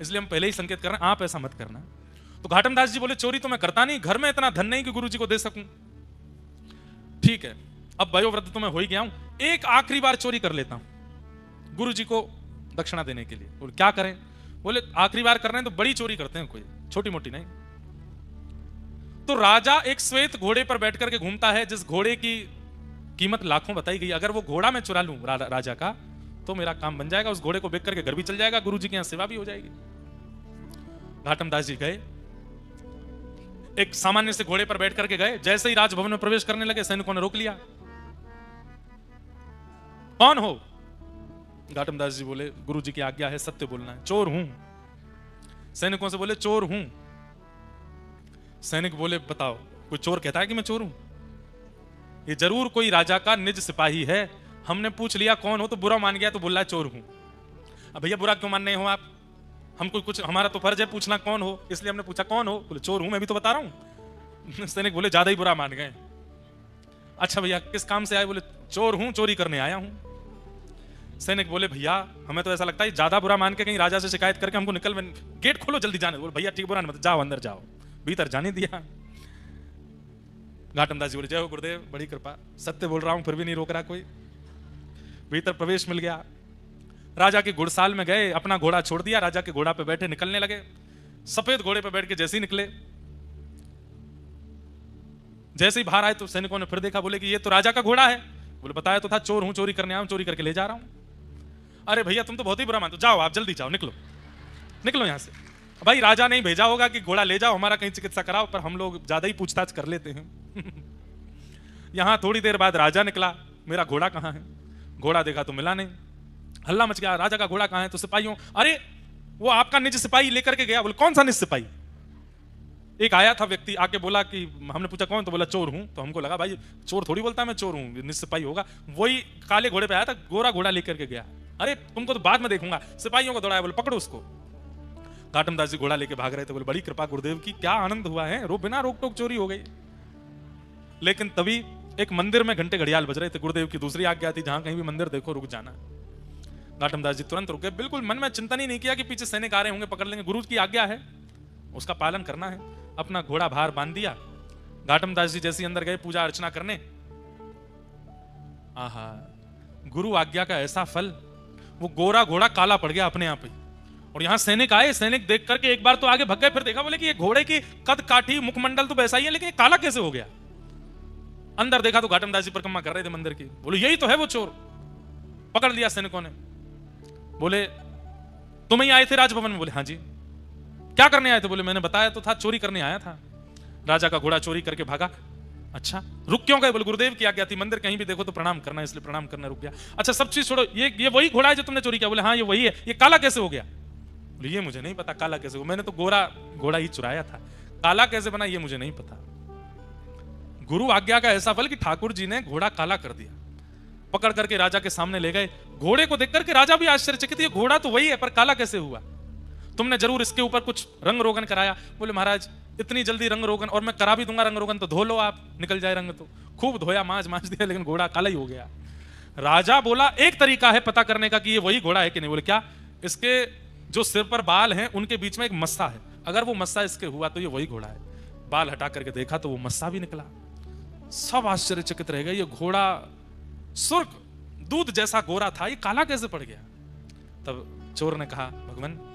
इसलिए हम पहले ही संकेत कर रहे हैं आप ऐसा मत करना। तो घाटम दास जी बोले चोरी तो मैं करता नहीं, घर में इतना धन नहीं कि गुरु जी को दे सकूं। ठीक है, अब वयोवृद्ध तो मैं हो ही गया हूं, एक आखिरी बार चोरी कर लेता हूं गुरु जी को दक्षिणा देने के लिए। बोले क्या करें? बोले आखिरी बार कर रहे हैं तो बड़ी चोरी करते हैं, कोई छोटी मोटी नहीं। तो राजा एक श्वेत घोड़े पर बैठ करके घूमता है, जिस घोड़े की कीमत लाखों बताई गई। अगर वो घोड़ा मैं चुरा लूं राजा का तो मेरा काम बन जाएगा, उस घोड़े को बेच करके घर भी चल जाएगा, गुरु जी के यहां सेवा भी हो जाएगी। घाटम दास जी गए, एक सामान्य से घोड़े पर बैठ करके गए, जैसे ही राजभवन में प्रवेश करने लगे सैनिकों ने रोक लिया। कौन हो? घाटम दास जी बोले गुरु जी की आज्ञा है, सत्य बोलना है, चोर हूं। सैनिकों से बोले चोर हूं। सैनिक बोले बताओ कोई चोर कहता है कि मैं चोर हूं? ये जरूर कोई राजा का निज सिपाही है, हमने पूछ लिया कौन हो तो बुरा मान गया, तो बोल रहा है चोर हूं। अब भैया बुरा क्यों मान रहे हो आप? हमको कुछ, हमारा तो फर्ज है पूछना कौन हो, इसलिए हमने पूछा कौन हो। बोले चोर हूं, मैं भी तो बता रहा हूं। सैनिक बोले ज्यादा ही बुरा मान गए। अच्छा भैया किस काम से आए? बोले चोर हूं, चोरी करने आया हूं। सैनिक बोले भैया हमें तो ऐसा लगता है ज्यादा बुरा मान के कहीं राजा से शिकायत करके हमको निकल, गेट खोलो जल्दी जाने। बोले भैया ठीक बुरा मत, जाओ अंदर जाओ। भीतर जाने दिया। घाटम दास जी बोले जय हो गुरुदेव, बड़ी कृपा, सत्य बोल रहा हूं फिर भी नहीं रोक रहा कोई। भीतर प्रवेश मिल गया, राजा के घुड़साल में गए, अपना घोड़ा छोड़ दिया, राजा के घोड़ा पे बैठे निकलने लगे। सफेद घोड़े पे बैठ के जैसे ही निकले, जैसे ही बाहर आए तो सैनिकों ने फिर देखा, बोले कि ये तो राजा का घोड़ा है। बोले बताया तो था, चोर हूं, चोरी करने आया हूं, चोरी करके ले जा रहा हूं। अरे भैया तुम तो बहुत ही बुरा मानते हो, जाओ आप जल्दी जाओ, निकलो निकलो यहां से। भाई राजा नहीं भेजा होगा कि घोड़ा ले जाओ हमारा कहीं चिकित्सा कराओ, पर हम लोग ज्यादा ही पूछताछ कर लेते हैं। यहां थोड़ी देर बाद राजा निकला, मेरा घोड़ा कहां है? घोड़ा देखा तो मिला नहीं, हल्ला मच गया, राजा का घोड़ा कहां है? तो सिपाहियों, अरे वो आपका निज सिपाही लेकर के गया। बोले कौन सा निज सिपाही? एक आया था व्यक्ति, आके बोला कि, हमने पूछा कौन? तो बोला चोर हूं। तो हमको लगा भाई चोर थोड़ी बोलता मैं चोर हूं, निज सिपाही होगा। वही काले घोड़े पे आया था, गोरा घोड़ा लेकर के गया। अरे तुमको तो बाद में देखूंगा। सिपाहियों को दौड़ाया, बोले पकड़ो उसको। घाटम दास जी घोड़ा लेके भाग रहे थे। बोले बड़ी कृपा गुरुदेव की, क्या आनंद हुआ है, बिना रोक टोक चोरी हो गई। लेकिन तभी एक मंदिर में घंटे घड़ियाल बज रहे थे। गुरुदेव की दूसरी आज्ञा थी, जहां कहीं भी मंदिर देखो रुक जाना। घाटम दास जी तुरंत रुके, बिल्कुल मन में चिंतन ही नहीं किया कि पीछे सैनिक आ रहे होंगे, पकड़ लेंगे। गुरु की आज्ञा है, उसका पालन करना है। अपना घोड़ा बाहर बांध दिया। घाटम दास जी जैसे अंदर गए पूजा अर्चना करने, आहा, गुरु आज्ञा का ऐसा फल, वो गोरा घोड़ा काला पड़ गया अपने आप ही। और यहां सैनिक आए, सैनिक देख करके एक बार तो आगे भग गए, फिर देखा, बोले कि ये घोड़े की कद काठी, मुखमंडल तो वैसा ही है, लेकिन ये काला कैसे हो गया? अंदर देखा तो घाटम दास जी परिक्रमा कर रहे थे मंदिर की। बोले यही तो है वो चोर। पकड़ लिया सैनिकों ने। बोले तुम ही आए थे राजभवन में? बोले हाँ जी। क्या करने आए थे? बोले मैंने बताया तो था, चोरी करने आया था। राजा का घोड़ा चोरी करके भागा। अच्छा रुक क्यों गए? बोले गुरुदेव की आज्ञा थी, मंदिर कहीं भी देखो तो प्रणाम करना, इसलिए प्रणाम करना रुक गया। अच्छा सब चीज छोड़ो, ये वही घोड़ा है जो तुमने चोरी किया? बोले हाँ ये वही है। ये काला कैसे हो गया? बोले ये मुझे नहीं पता काला कैसे हो, मैंने तो गोरा घोड़ा ही चुराया था, काला कैसे बना ये मुझे नहीं पता। गुरु आज्ञा का ऐसा फल कि ठाकुर जी ने घोड़ा काला कर दिया। पकड़ करके राजा के सामने ले गए। घोड़े को देख करके राजा भी आश्चर्यचकित, ये घोड़ा तो वही है पर काला कैसे हुआ? तुमने जरूर इसके ऊपर कुछ रंग रोगन कराया। बोले महाराज इतनी जल्दी रंग रोगन, और मैं करा भी दूंगा रंग रोगन तो धो लो आप, निकल जाए रंग। तो खूब धोया, मांज दिया, लेकिन घोड़ा काला ही हो गया। राजा बोला एक तरीका है पता करने का कि ये वही घोड़ा है कि नहीं। बोले क्या? इसके जो सिर पर बाल हैं उनके बीच में एक मस्सा है, अगर वो मस्सा इसके हुआ तो ये वही घोड़ा है। बाल हटा करके देखा तो वो मस्सा भी निकला। सब आश्चर्यचकित रह गए, ये घोड़ा सुर्ख दूध जैसा गोरा था, ये काला कैसे पड़ गया? तब चोर ने कहा भगवान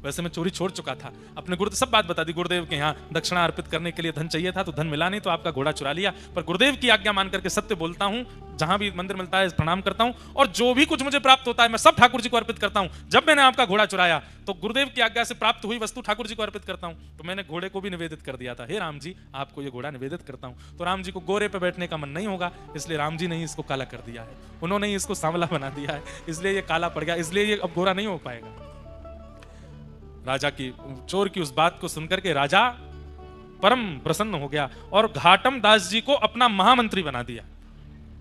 वैसे मैं चोरी छोड़ चुका था। अपने गुरुदेव सब बात बता दी। गुरुदेव के यहाँ दक्षिणा अर्पित करने के लिए धन चाहिए था, तो धन मिला नहीं, तो आपका घोड़ा चुरा लिया। पर गुरुदेव की आज्ञा मान करके सत्य बोलता हूँ, जहां भी मंदिर मिलता है प्रणाम करता हूँ, और जो भी कुछ मुझे प्राप्त होता है मैं सब ठाकुर जी को अर्पित करता हूँ। जब मैंने आपका घोड़ा चुराया तो गुरुदेव की आज्ञा से प्राप्त हुई वस्तु ठाकुर जी को अर्पित करता हूँ। तो मैंने घोड़े को भी निवेदित कर दिया था, हे राम जी आपको ये घोड़ा निवेदित करता हूँ। तो राम जी को गोरे पे बैठने का मन नहीं होगा, इसलिए राम जी ने ही इसको काला कर दिया है, उन्होंने ही इसको सांवला बना दिया है, इसलिए ये काला पड़ गया, इसलिए ये अब गोरा नहीं हो पाएगा। राजा की, चोर की उस बात को सुनकर के राजा परम प्रसन्न हो गया और घाटम दास जी को अपना महामंत्री बना दिया।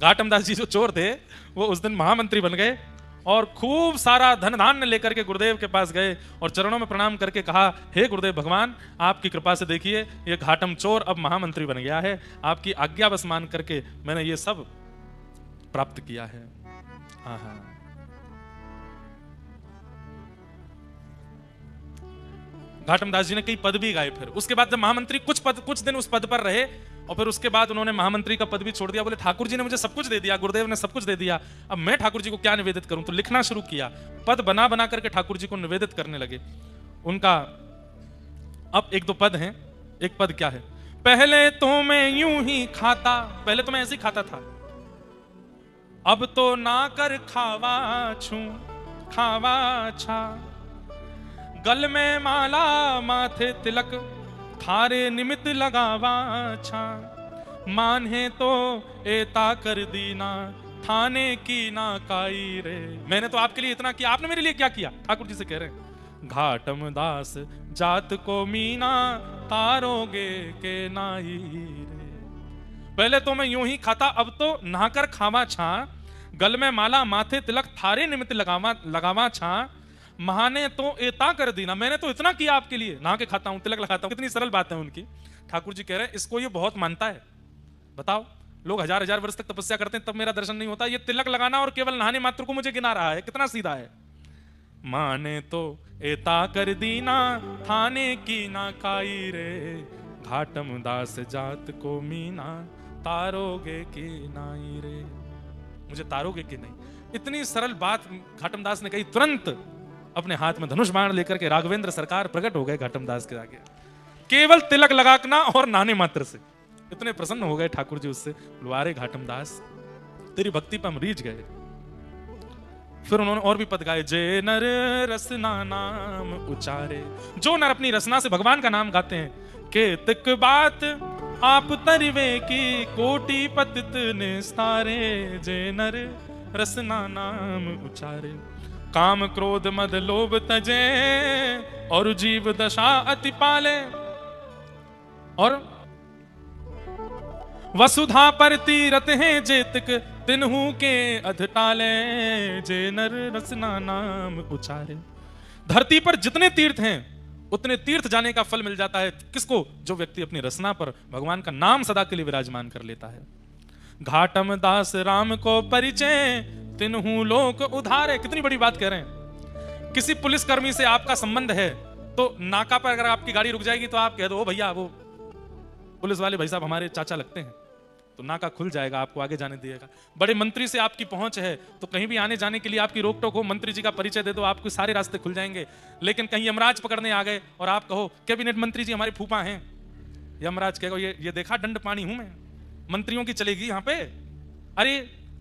घाटम दास जी जो चोर थे वो उस दिन महामंत्री बन गए और खूब सारा धन धान्य लेकर के गुरुदेव के पास गए और चरणों में प्रणाम करके कहा, हे गुरुदेव भगवान आपकी कृपा से देखिए ये घाटम चोर अब महामंत्री बन गया है, आपकी आज्ञा बस मान करके मैंने ये सब प्राप्त किया है। हाँ, घाटम दास जी ने कई पद भी गाए। फिर उसके बाद जब महामंत्री कुछ दिन उस पद पर रहे और फिर उसके बाद उन्होंने महामंत्री का पद भी छोड़ दिया। बोले ठाकुर जी ने मुझे सब कुछ दे दिया, गुरुदेव ने सब कुछ दे दिया, अब मैं ठाकुर जी को क्या निवेदित करूं? तो लिखना शुरू किया, पद बना बना करके ठाकुर जी को निवेदित करने लगे। उनका अब एक दो पद हैं। एक पद क्या है? पहले तो मैं यूं ही खाता, पहले तो मैं ऐसे ही खाता था, अब तो ना कर खावा छू खावा छा, गल में माला माथे तिलक थारे निमित्त लगावा छा, माने तो एता कर दीना थाने की ना काई रे। मैंने तो आपके लिए इतना किया, आपने मेरे लिए क्या किया? ठाकुर जी से कह रहे हैं, घाटम दास जात को मीना तारोगे के नाई रे। पहले तो मैं यूं ही खाता, अब तो नहाकर खावा छा, गल में माला माथे तिलक थारे निमित्त लगावा छा, महाने तो एता कर दीना, मैंने तो इतना किया आपके लिए, नहा के खाता हूं, तिलक लगाता हूं। कितनी सरल बात है उनकी। ठाकुर जी कह रहे हैं इसको ये बहुत मानता है। बताओ, लोग हजार हजार वर्ष तक तपस्या करते हैं तब मेरा दर्शन नहीं होता, ये तिलक लगाना और केवल नहाने मात्र को मुझे गिना रहा है, कितना सीधा है। माने तो एता कर दीना थाने की ना खाई रे, घाटम दास जात को मीना तारोगे की नाई रे। मुझे तारोगे कि नहीं? इतनी सरल बात घाटम दास ने कही। तुरंत अपने हाथ में धनुष बाण लेकर के राघवेंद्र सरकार प्रकट हो गए घाटम दास के आगे, केवल तिलक लगाना और नहाने मात्र से। इतने प्रसन्न हो गए ठाकुर जी उससे। अरे घाटम दास तेरी भक्ति पर हम रीझ गए। फिर उन्होंने और भी पद गाए, जे नर रसना नाम उचारे। जो नर अपनी रसना से भगवान का नाम गाते हैं, के तिक बात आप तरिवे की कोटि पतित निस्तारे। जे नर रसना नाम उचारे, काम क्रोध मद लोभ तजे, और जीव दशा अति पाले। और वसुधा पर तीरथ हैं जेतिक, तिन्हू के अधटाले। जे नर रसना नाम उचारे। धरती पर जितने तीर्थ हैं उतने तीर्थ जाने का फल मिल जाता है किसको? जो व्यक्ति अपनी रसना पर भगवान का नाम सदा के लिए विराजमान कर लेता है। घाटम दास राम को परिचय, तिन्हू लोक उधारे। कितनी बड़ी बात कह रहे हैं। किसी पुलिसकर्मी से आपका संबंध है तो नाका पर अगर आपकी गाड़ी रुक जाएगी तो आप कह दो, भैया वो पुलिस वाले भाई साहब हमारे चाचा लगते हैं, तो नाका खुल जाएगा, आपको आगे जाने दिएगा। बड़े मंत्री से आपकी पहुंच है तो कहीं भी आने जाने के लिए आपकी रोक टोक हो, मंत्री जी का परिचय दे दो, आपको सारे रास्ते खुल जाएंगे। लेकिन कहीं यमराज पकड़ने आ गए और आप कहो कैबिनेट मंत्री जी हमारे फूफा हैं, यमराज कहेगा ये देखा दंड पानी हूं मैं, मंत्रियों की चलेगी यहां पे? अरे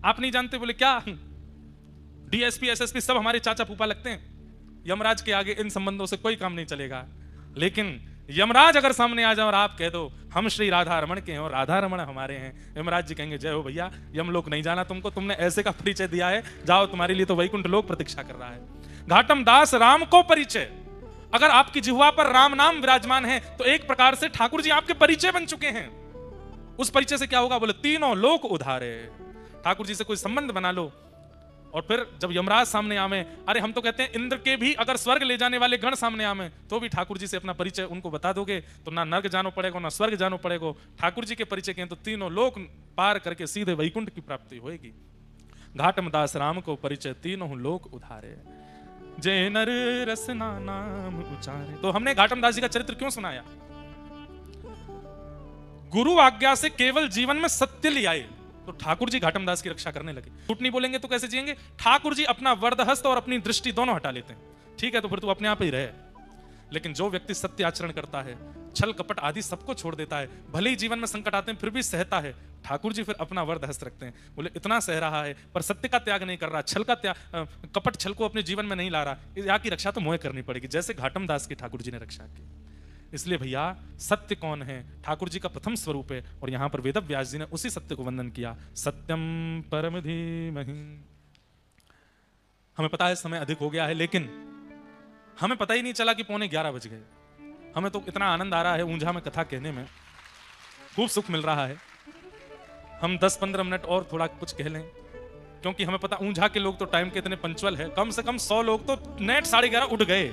आप नहीं जानते? बोले क्या? डीएसपी एसएसपी सब हमारे चाचा फूफा लगते हैं। यमराज के आगे इन संबंधों से कोई काम नहीं चलेगा। लेकिन यमराज अगर सामने आ जाए और आप कह दो हम श्री राधा रमण के हैं और राधा रमण हमारे हैं, यमराज जी कहेंगे जय हो भैया, यमलोक नहीं जाना तुमको, तुमने ऐसे का परिचय दिया है, जाओ तुम्हारे लिए तो वैकुंठ लोक प्रतीक्षा कर रहा है। घाटम दास राम को परिचय। अगर आपकी जिह्वा पर राम नाम विराजमान है तो एक प्रकार से ठाकुर जी आपके परिचय बन चुके हैं। उस परिचय से क्या होगा? बोले तीनों लोक उधारे। ठाकुर जी से कोई संबंध बना लो और फिर जब यमराज सामने आवे, अरे हम तो कहते हैं इंद्र के भी अगर स्वर्ग ले जाने वाले गण सामने आवे तो भी ठाकुर जी से अपना परिचय उनको बता दोगे तो ना नर्क जानो पड़ेगा ना स्वर्ग जानो पड़ेगा। ठाकुर जी के परिचय के तो तीनों लोक पार करके सीधे वैकुंठ की प्राप्ति होगी। घाटम दास राम को परिचय, तीनों लोक उधारे। जय नर रसना नाम उचारे। तो हमने घाटम दास जी का चरित्र क्यों सुनाया? गुरु आज्ञा से केवल जीवन में सत्य ले आए तो ठाकुर जी घाटम दास की रक्षा करने लगे। झूठ नहीं बोलेंगे तो कैसे जिएंगे? ठाकुर जी अपना वरदहस्त और अपनी दृष्टि दोनों हटा लेते हैं। ठीक है तो फिर तू अपने आप ही रहे। लेकिन जो व्यक्ति सत्य आचरण करता है, छल कपट आदि सबको छोड़ देता है, भले ही जीवन में संकट आते हैं फिर भी सहता है, ठाकुर जी फिर अपना वरदहस्त रखते हैं। बोले इतना सह रहा है पर सत्य का त्याग नहीं कर रहा, छल का त्याग, कपट छल को अपने जीवन में नहीं ला रहा, यहाँ की रक्षा तो मोह करनी पड़ेगी, जैसे घाटम दास की ठाकुर जी ने रक्षा की। इसलिए भैया सत्य कौन है? ठाकुर जी का प्रथम स्वरूप है और यहां पर वेद व्यास जी ने उसी सत्य को वंदन किया। सत्यम परम धीमहि। हमें पता है समय अधिक हो गया है लेकिन हमें पता ही नहीं चला कि 11:15 बज गए। हमें तो इतना आनंद आ रहा है ऊंझा में कथा कहने में, खूब सुख मिल रहा है। हम 10-15 मिनट और थोड़ा कुछ कह लें क्योंकि हमें पता ऊंझा के लोग तो टाइम के इतने पंचुअल है, कम से कम 100 लोग तो नेट 11:30 उठ गए,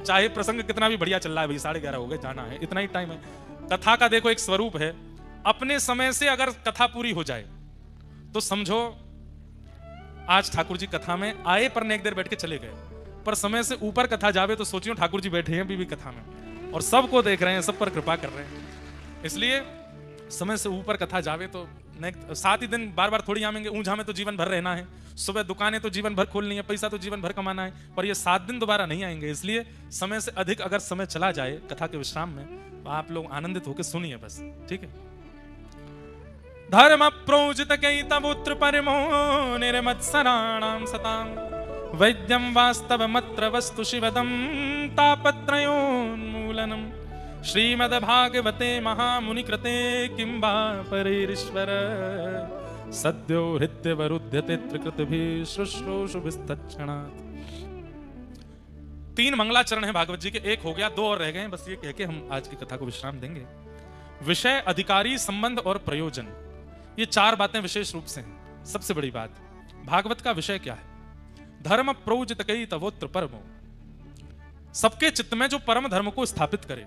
चाहे प्रसंग कितना भी बढ़िया चल रहा है, भाई 11:30 हो गए, जाना है, इतना ही टाइम है। कथा का देखो एक स्वरूप है, अपने समय से अगर कथा पूरी हो जाए तो समझो आज ठाकुर जी कथा में आए पर एक देर बैठ के चले गए, पर समय से ऊपर कथा जावे तो सोचियो ठाकुर जी बैठे हैं अभी भी कथा में और सबको देख रहे हैं, सब पर कृपा कर रहे हैं। इसलिए समय से ऊपर कथा जावे तो 7 ही दिन बार बार थोड़ी आएंगे। ऊंझा में तो जीवन भर रहना है, सुबह दुकानें तो जीवन भर खोलनी है, पैसा तो जीवन भर कमाना है, पर ये 7 दिन दोबारा नहीं आएंगे। इसलिए समय से अधिक अगर समय चला जाए कथा के विश्राम में तो आप लोग आनंदित होकर सुनिए बस, ठीक है। धर्म प्रोजित कई तबुत्र परमो निर्मत्सराणाम सतां, वैद्यम वास्तव मत्र वस्तु शिवदम तापत्रयोन्मूलनम, श्रीमद् भागवते महामुनि कृते किं वा परेरीश्वर, सद्यो हृत्यवरुध्यते त्रिकृतभिः शुश्रूषुभिस्तत्क्षणात्। 3 मंगलाचरण है भागवत जी के, एक हो गया, 2 और रह गए, बस ये कह के हम आज की कथा को विश्राम देंगे। विषय, अधिकारी, संबंध और प्रयोजन, ये 4 बातें विशेष रूप से हैं। सबसे बड़ी बात भागवत का विषय क्या है? धर्म प्रोजित कई तवोत्र परमो, सबके चित्त में जो परम धर्म को स्थापित करे।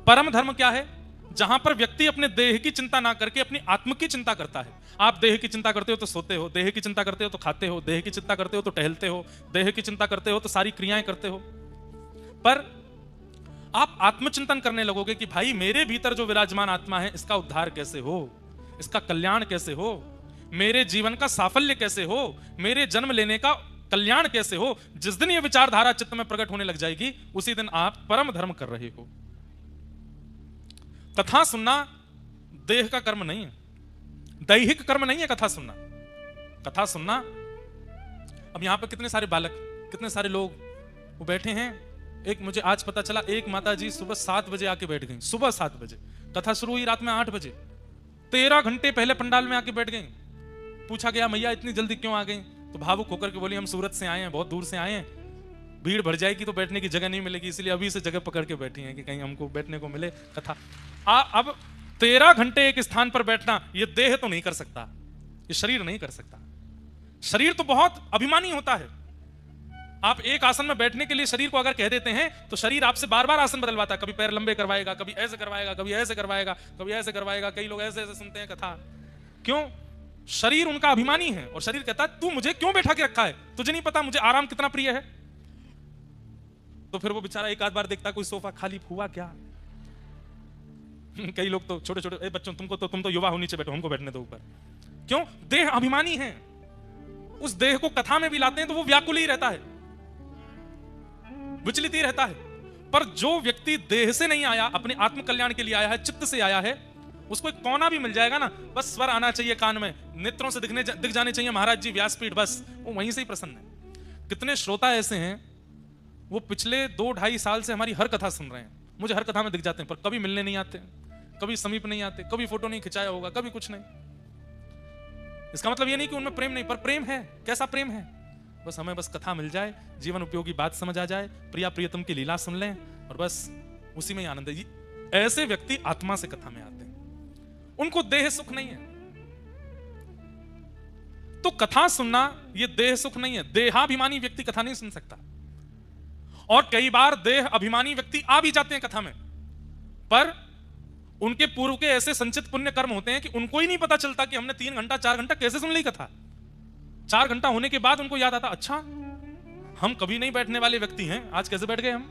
परम धर्म क्या है? जहां पर व्यक्ति अपने देह की चिंता ना करके अपनी आत्म की चिंता करता है। आप देह की चिंता करते हो तो सोते हो, देह की चिंता करते हो तो खाते हो, देह की चिंता करते हो तो टहलते हो, देह की चिंता करते हो तो सारी क्रियाएं करते हो। पर आप आत्मचिंतन करने लगोगे कि भाई मेरे भीतर जो विराजमान आत्मा है इसका उद्धार कैसे हो, इसका कल्याण कैसे हो, मेरे जीवन का साफल्य कैसे हो, मेरे जन्म लेने का कल्याण कैसे हो। जिस दिन यह विचारधारा चित्त में प्रकट होने लग जाएगी उसी दिन आप परम धर्म कर रहे हो। कथा सुनना देह का कर्म नहीं है, दैहिक कर्म नहीं है कथा सुनना। कथा सुनना, अब यहां पर कितने सारे बालक, कितने सारे लोग वो बैठे हैं। एक मुझे आज पता चला, एक माता जी सुबह 7 बजे आके बैठ गई। सुबह 7 बजे कथा शुरू हुई, रात में 8 बजे, 13 घंटे पहले पंडाल में आके बैठ गई। पूछा गया मैया इतनी जल्दी क्यों आ गई? तो भावुक होकर के बोली हम सूरत से आए हैं, बहुत दूर से आए हैं, भीड़ भर जाएगी तो बैठने की जगह नहीं मिलेगी, इसलिए अभी से जगह पकड़ के बैठी हैं कि कहीं हमको बैठने को मिले कथा। अब 13 घंटे एक स्थान पर बैठना ये देह तो नहीं कर सकता, ये शरीर नहीं कर सकता। शरीर तो बहुत अभिमानी होता है। आप एक आसन में बैठने के लिए शरीर को अगर कह देते हैं तो शरीर आपसे बार बार आसन बदलवाता है। कभी पैर लंबे करवाएगा, कभी ऐसे करवाएगा, कभी ऐसे करवाएगा, कभी ऐसे करवाएगा। कई लोग ऐसे ऐसे सुनते हैं कथा, क्यों? शरीर उनका अभिमानी है और शरीर कहता है तू मुझे क्यों बैठा के रखा है, तुझे नहीं पता मुझे आराम कितना प्रिय है। तो फिर वो बेचारा एक आध बार देखता कोई सोफा खाली हुआ क्या। कई लोग तो छोटे छोटे बच्चों, तुम तो युवा हो, नीचे बैठो, हमको बैठने दो ऊपर। क्यों? देह अभिमानी है। उस देह को कथा में भी लाते हैं तो वो व्याकुल ही रहता है, विचलित ही रहता है। पर जो व्यक्ति देह से नहीं आया, अपने आत्म कल्याण के लिए आया है, चित्त से आया है, उसको एक कोना भी मिल जाएगा ना, बस स्वर आना चाहिए कान में, नेत्रों से दिख जाने चाहिए महाराज जी व्यासपीठ, बस वो वहीं से ही प्रसन्न है। कितने श्रोता ऐसे हैं वो पिछले 2-2.5 साल से हमारी हर कथा सुन रहे हैं, मुझे हर कथा में दिख जाते हैं, पर कभी मिलने नहीं आते, कभी समीप नहीं आते, कभी फोटो नहीं खिंचाया होगा, कभी कुछ नहीं। इसका मतलब ये नहीं कि उनमें प्रेम नहीं, पर प्रेम है। कैसा प्रेम है? बस हमें बस कथा मिल जाए, जीवन उपयोगी बात समझ आ जाए, प्रिया प्रियतम की लीला सुन लें और बस उसी में ही आनंद है। ऐसे व्यक्ति आत्मा से कथा में आते हैं, उनको देह सुख नहीं है। तो कथा सुनना ये देह सुख नहीं है। देहाभिमानी व्यक्ति कथा नहीं सुन सकता। और कई बार देह अभिमानी व्यक्ति आ भी जाते हैं कथा में, पर उनके पूर्व के ऐसे संचित पुण्य कर्म होते हैं कि उनको ही नहीं पता चलता कि हमने 3 घंटा 4 घंटा कैसे सुन ली कथा। 4 घंटा होने के बाद उनको याद आता, अच्छा हम कभी नहीं बैठने वाले व्यक्ति हैं, आज कैसे बैठ गए हम।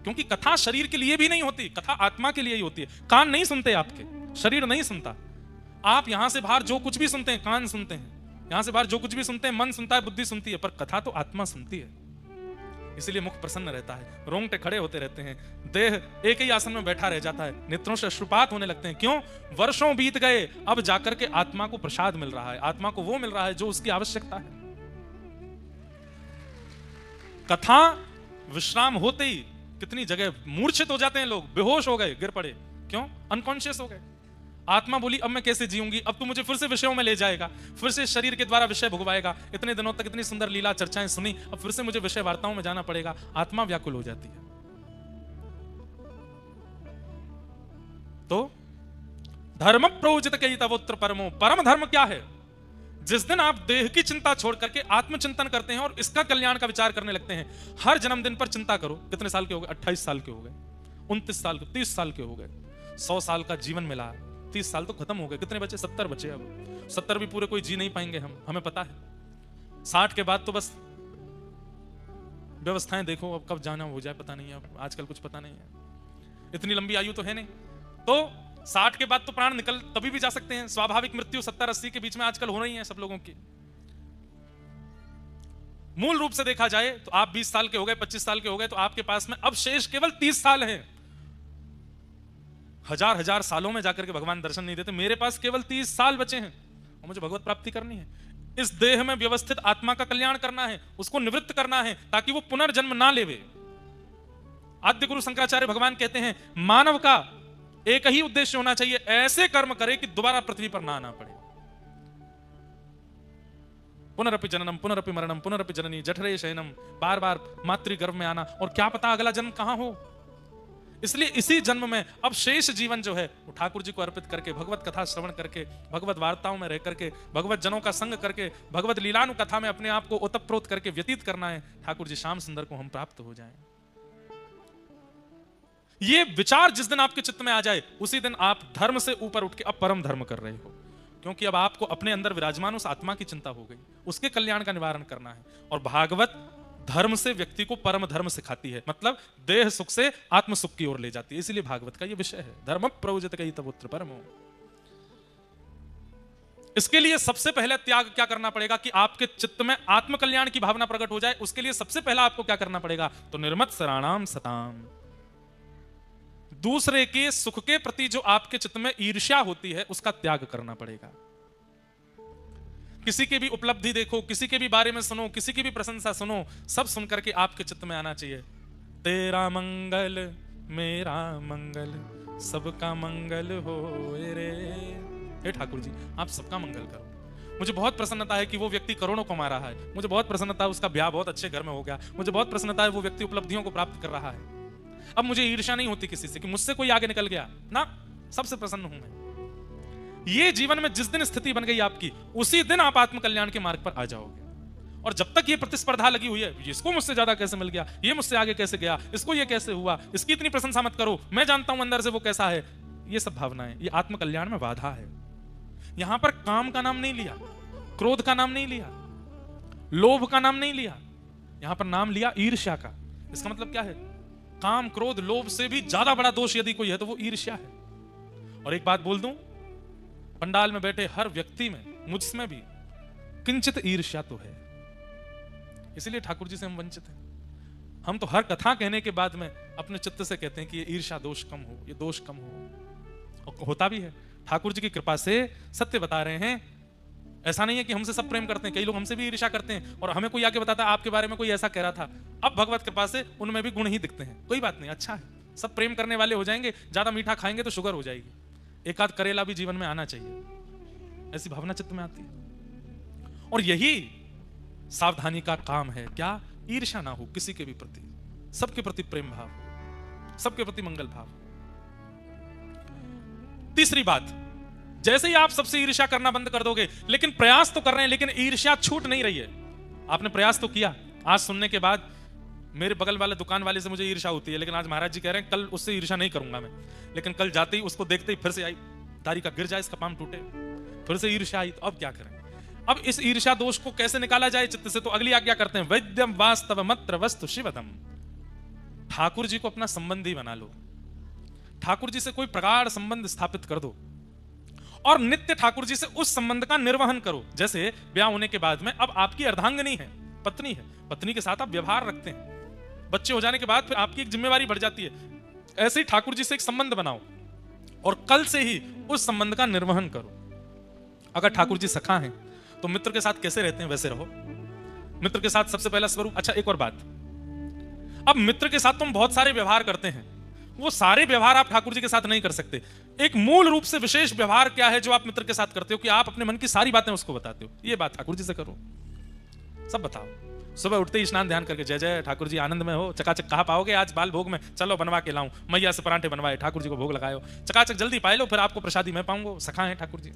क्योंकि कथा शरीर के लिए भी नहीं होती, कथा आत्मा के लिए ही होती है। कान नहीं सुनते आपके, शरीर नहीं सुनता। आप यहां से बाहर जो कुछ भी सुनते हैं कान सुनते हैं, यहां से बाहर जो कुछ भी सुनते हैं मन सुनता है, बुद्धि सुनती है, पर कथा तो आत्मा सुनती है। इसलिए मुख प्रसन्न रहता है, रोंगटे खड़े होते रहते हैं, देह एक ही आसन में बैठा रह जाता है, नेत्रों से अश्रुपात होने लगते हैं। क्यों? वर्षों बीत गए, अब जाकर के आत्मा को प्रसाद मिल रहा है, आत्मा को वो मिल रहा है जो उसकी आवश्यकता है। कथा विश्राम होते ही कितनी जगह मूर्छित हो जाते हैं लोग, बेहोश हो गए, गिर पड़े। क्यों? अनकॉन्शियस हो गए। आत्मा बोली अब मैं कैसे जीऊंगी, अब तू मुझे फिर से विषयों में ले जाएगा, फिर से शरीर के द्वारा विषय भुगवाएगा। इतने दिनों तक इतनी सुंदर लीला चर्चाएं सुनी, अब फिर से मुझे विषय वार्ताओं में जाना पड़ेगा। आत्मा व्याकुल हो जाती है। तो धर्म प्रोजित कई तवोत्र परमो, परम धर्म क्या है? जिस दिन आप देह की चिंता छोड़ करके आत्मचिंतन करते हैं और इसका कल्याण का विचार करने लगते हैं। हर जन्मदिन पर चिंता करो। कितने साल के हो गए? 28 साल के हो गए, 29 साल के, 30 साल के हो गए, 100 साल का जीवन मिला, 30 साल तो खत्म हो गए, कितने बचे? 70 बचे। अब 70 भी पूरे कोई जी नहीं पाएंगे हम, हमें पता है। 60 के बाद तो बस व्यवस्थाएं देखो, अब कब जाना हो जाए पता नहीं है, अब आजकल कुछ पता नहीं है, इतनी लंबी आयु तो है नहीं। तो 60 के बाद तो प्राण निकल तभी भी जा सकते हैं। स्वाभाविक मृत्यु 70-80 के बीच में आजकल हो रही है सब लोगों की। मूल रूप से देखा जाए तो आप 20 साल के हो गए, 25 साल के हो गए, तो आपके पास में अब शेष केवल 30 साल हैं। हजार सालों में जाकर के भगवान दर्शन नहीं देते। मेरे पास केवल 30 साल बचे हैं और मुझे भगवत प्राप्ति करनी है। इस देह में व्यवस्थित आत्मा का कल्याण करना है, उसको निवृत्त करना है ताकि वो पुनर्जन्म ना लेवे। आद्य गुरु शंकराचार्य भगवान कहते हैं मानव का एक ही उद्देश्य होना चाहिए, ऐसे कर्म करे कि दोबारा पृथ्वी पर ना आना पड़े। पुनरपि जननम पुनरपि मरणम पुनरपि जननी जठरे शयनम, बार बार मातृगर्भ में आना, और क्या पता अगला जन्म कहां हो। इसलिए इसी जन्म में अब शेष जीवन जो है वो ठाकुर जी को अर्पित करके, भगवत कथा श्रवण करके, भगवत वार्ताओं में रह करके, भगवत जनों का संग करके, भगवत लीलानु कथा में अपने आप को ओतप्रोत करके व्यतीत करना है। ठाकुर जी श्याम सुंदर को हम प्राप्त हो जाएं। ये विचार जिस दिन आपके चित्त में आ जाए उसी दिन आप धर्म से ऊपर उठ के अब परम धर्म कर रहे हो, क्योंकि अब आपको अपने अंदर विराजमान उस आत्मा की चिंता हो गई, उसके कल्याण का निवारण करना है। और भागवत धर्म से व्यक्ति को परम धर्म सिखाती है, मतलब देह सुख से आत्म सुख की ओर ले जाती है। इसलिए भागवत का यह विषय है, धर्म प्रयोजित कई तवोत्र परमो। इसके लिए सबसे पहले त्याग क्या करना पड़ेगा कि आपके चित्त में आत्म कल्याण की भावना प्रकट हो जाए। उसके लिए सबसे पहला आपको क्या करना पड़ेगा? तो निर्मत सराणाम सताम, दूसरे के सुख के प्रति जो आपके चित्त में ईर्ष्या होती है उसका त्याग करना पड़ेगा। किसी के भी उपलब्धि देखो, किसी के भी बारे में सुनो, किसी की भी प्रशंसा सुनो, सब सुनकर के आपके चित्त में आना चाहिए तेरा मंगल मेरा मंगल सबका मंगल हो रे। हे ठाकुर जी आप सबका मंगल करो। मुझे बहुत प्रसन्नता है कि वो व्यक्ति करोड़ों कमा रहा है, मुझे बहुत प्रसन्नता है उसका ब्याह बहुत अच्छे घर में हो गया, मुझे बहुत प्रसन्नता है वो व्यक्ति उपलब्धियों को प्राप्त कर रहा है। अब मुझे ईर्ष्या नहीं होती किसी से कि मुझसे कोई आगे निकल गया ना, सबसे प्रसन्न हूं मैं। ये जीवन में जिस दिन स्थिति बन गई आपकी, उसी दिन आप आत्म कल्याण के मार्ग पर आ जाओगे। और जब तक ये प्रतिस्पर्धा लगी हुई है, इसको मुझसे ज्यादा कैसे मिल गया, ये मुझसे आगे कैसे गया, इसको ये कैसे हुआ, इसकी इतनी प्रशंसा मत करो, मैं जानता हूं अंदर से वो कैसा है, ये सब भावनाएं, ये आत्म कल्याण में बाधा है। यहां पर काम का नाम नहीं लिया, क्रोध का नाम नहीं लिया, लोभ का नाम नहीं लिया, यहां पर नाम लिया ईर्ष्या का। इसका मतलब क्या है? काम क्रोध लोभ से भी ज्यादा बड़ा दोष यदि कोई है तो वो ईर्ष्या है। और एक बात बोल दूं, पंडाल में बैठे हर व्यक्ति में, मुझमें भी किंचित ईर्ष्या तो है, इसलिए ठाकुर जी से हम वंचित हैं। हम तो हर कथा कहने के बाद में अपने चित्त से कहते हैं कि ये ईर्ष्या दोष कम हो, ये दोष कम हो, और होता भी है। ठाकुर जी की कृपा से सत्य बता रहे हैं। ऐसा नहीं है कि हमसे सब प्रेम करते हैं, कई लोग हमसे भी ईर्ष्या करते हैं और हमें कोई आके बताता है आपके बारे में कोई ऐसा कह रहा था। अब भगवत कृपा से उनमें भी गुण ही दिखते हैं, कोई बात नहीं, अच्छा है। सब प्रेम करने वाले हो जाएंगे, ज्यादा मीठा खाएंगे तो शुगर हो जाएगी, एक आध करेला भी जीवन में आना चाहिए, ऐसी भावना चित्त में आती है। और यही सावधानी का काम है, क्या? ईर्ष्या ना हो किसी के भी प्रति, सबके प्रति प्रेम भाव, सबके प्रति मंगल भाव। तीसरी बात, जैसे ही आप सबसे ईर्ष्या करना बंद कर दोगे, लेकिन प्रयास तो कर रहे हैं, लेकिन ईर्ष्या छूट नहीं रही है। आपने प्रयास तो किया, आज सुनने के बाद मेरे बगल वाले दुकान वाले से मुझे ईर्ष्या होती है, लेकिन आज महाराज जी कह रहे हैं कल उससे ईर्ष्या नहीं करूंगा मैं, लेकिन कल जाते ही उसको देखते ही फिर से आई, दाढ़ी का गिर जाए, इसका पाम टूटे, फिर से ईर्ष्या आई, तो अब क्या करें? अब इस ईर्ष्या दोष को कैसे निकाला जाए चित्त से? तो अगली आज्ञा करते हैं, वैद्यम वास्तव मत्र वस्तु शिवदम। ठाकुर जी को अपना संबंधी बना लो, ठाकुर जी से कोई प्रगाढ़ संबंध स्थापित कर दो और नित्य ठाकुर जी से उस संबंध का निर्वहन करो। जैसे ब्याह होने के बाद में अब आपकी अर्धांगिनी है, पत्नी है, पत्नी के साथ आप व्यवहार रखते हैं, बच्चे हो जाने के बाद फिर आपकी एक जिम्मेवारी बढ़ जाती है। ऐसे ही ठाकुर जी से एक संबंध बनाओ और कल से ही उस संबंध का निर्वहन करो। अगर ठाकुर जी सखा हैं तो मित्र के साथ कैसे रहते हैं वैसे रहो। मित्र के साथ सबसे पहला स्वरूप। अच्छा एक और बात, अब मित्र के साथ तुम बहुत सारे व्यवहार करते हैं, वो सारे व्यवहार आप ठाकुर जी के साथ नहीं कर सकते। एक मूल रूप से विशेष व्यवहार क्या है जो आप मित्र के साथ करते हो कि आप अपने मन की सारी बातें उसको बताते हो। ये बात ठाकुर जी से करो, सब बताओ। सुबह उठते ही स्नान ध्यान करके जय जय ठाकुर जी आनंद में हो, चकाचक कहाँ पाओगे आज बाल भोग में, चलो बनवा के लाऊं, मैया से परांठे बनवाए, ठाकुर जी को भोग लगायो, चकाचक जल्दी पाए लो, फिर आपको प्रसादी मैं पाऊंगा। सखा है ठाकुर जी,